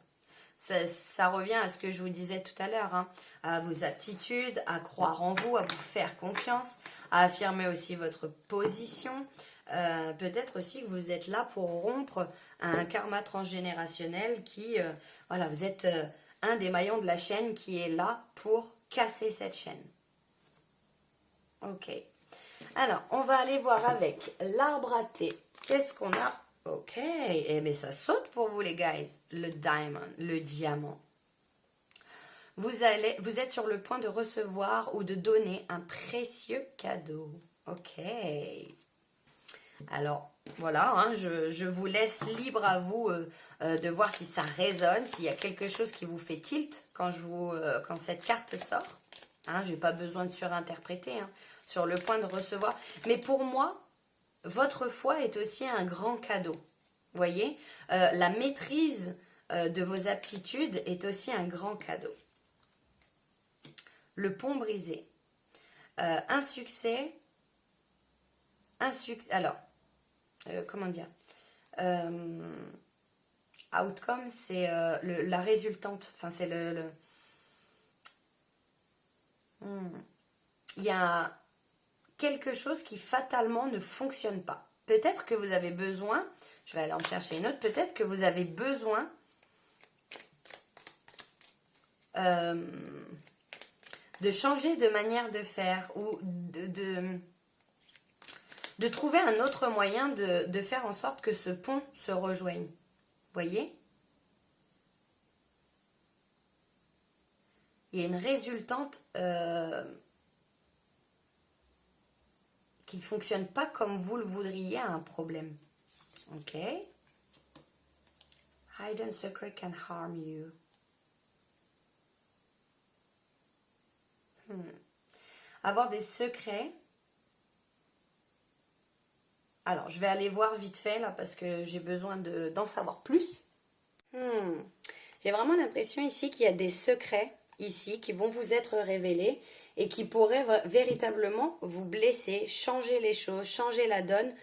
Ça revient à ce que je vous disais tout à l'heure, hein, à vos aptitudes, à croire en vous, à vous faire confiance, à affirmer aussi votre position. Peut-être aussi que vous êtes là pour rompre un karma transgénérationnel qui, voilà, vous êtes un des maillons de la chaîne qui est là pour casser cette chaîne. Ok. Alors, on va aller voir avec l'arbre à thé. Qu'est-ce qu'on a? Ok, eh bien ça saute pour vous les guys, le diamond, le diamant. Vous êtes sur le point de recevoir ou de donner un précieux cadeau. Ok. Alors, voilà, hein, je vous laisse libre à vous de voir si ça résonne, s'il y a quelque chose qui vous fait tilt quand cette carte sort. Hein, je n'ai pas besoin de surinterpréter, hein, sur le point de recevoir. Mais pour moi, votre foi est aussi un grand cadeau. Vous voyez, la maîtrise de vos aptitudes est aussi un grand cadeau. Le pont brisé. Un succès. Alors, comment dire, outcome, c'est la résultante. Enfin, c'est il y a quelque chose qui fatalement ne fonctionne pas. Peut-être que vous avez besoin, je vais aller en chercher une autre, peut-être que vous avez besoin de changer de manière de faire ou de trouver un autre moyen de faire en sorte que ce pont se rejoigne. Voyez? Il y a une résultante qui ne fonctionne pas comme vous le voudriez à un problème. Ok? Hidden secret can harm you. Avoir des secrets. Alors, je vais aller voir vite fait là parce que j'ai besoin d'en savoir plus. J'ai vraiment l'impression ici qu'il y a des secrets ici qui vont vous être révélés et qui pourraient véritablement vous blesser, changer les choses, changer la donne.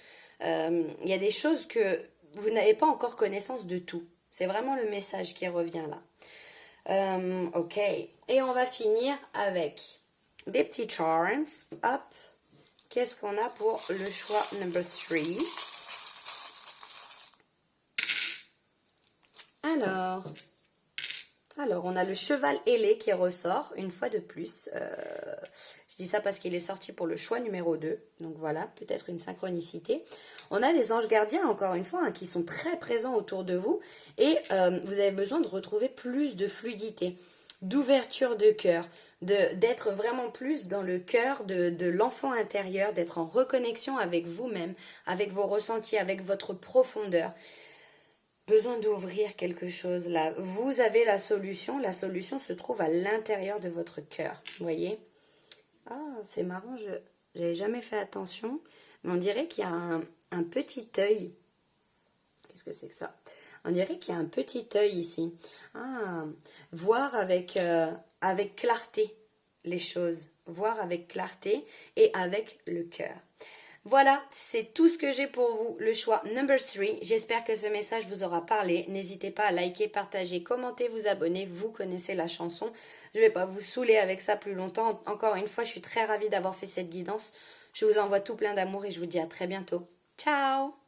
Il y a des choses que vous n'avez pas encore connaissance de tout. C'est vraiment le message qui revient là. Ok. Et on va finir avec des petits charms. Hop. Qu'est-ce qu'on a pour le choix number 3? Alors, on a le cheval ailé qui ressort une fois de plus. Je dis ça parce qu'il est sorti pour le choix numéro 2. Donc voilà, peut-être une synchronicité. On a les anges gardiens, encore une fois, hein, qui sont très présents autour de vous. Et vous avez besoin de retrouver plus de fluidité, d'ouverture de cœur, d'être vraiment plus dans le cœur de l'enfant intérieur, d'être en reconnexion avec vous-même, avec vos ressentis, avec votre profondeur. besoin d'ouvrir quelque chose là. Vous avez la solution se trouve à l'intérieur de votre cœur, vous voyez? Ah, c'est marrant, je n'avais jamais fait attention, mais on dirait qu'il y a un petit œil. Qu'est-ce que c'est que ça? On dirait qu'il y a un petit œil ici. Ah, voir avec clarté les choses, voir avec clarté et avec le cœur. Voilà, c'est tout ce que j'ai pour vous, le choix number 3. J'espère que ce message vous aura parlé. N'hésitez pas à liker, partager, commenter, vous abonner. Vous connaissez la chanson. Je ne vais pas vous saouler avec ça plus longtemps. Encore une fois, je suis très ravie d'avoir fait cette guidance. Je vous envoie tout plein d'amour et je vous dis à très bientôt. Ciao!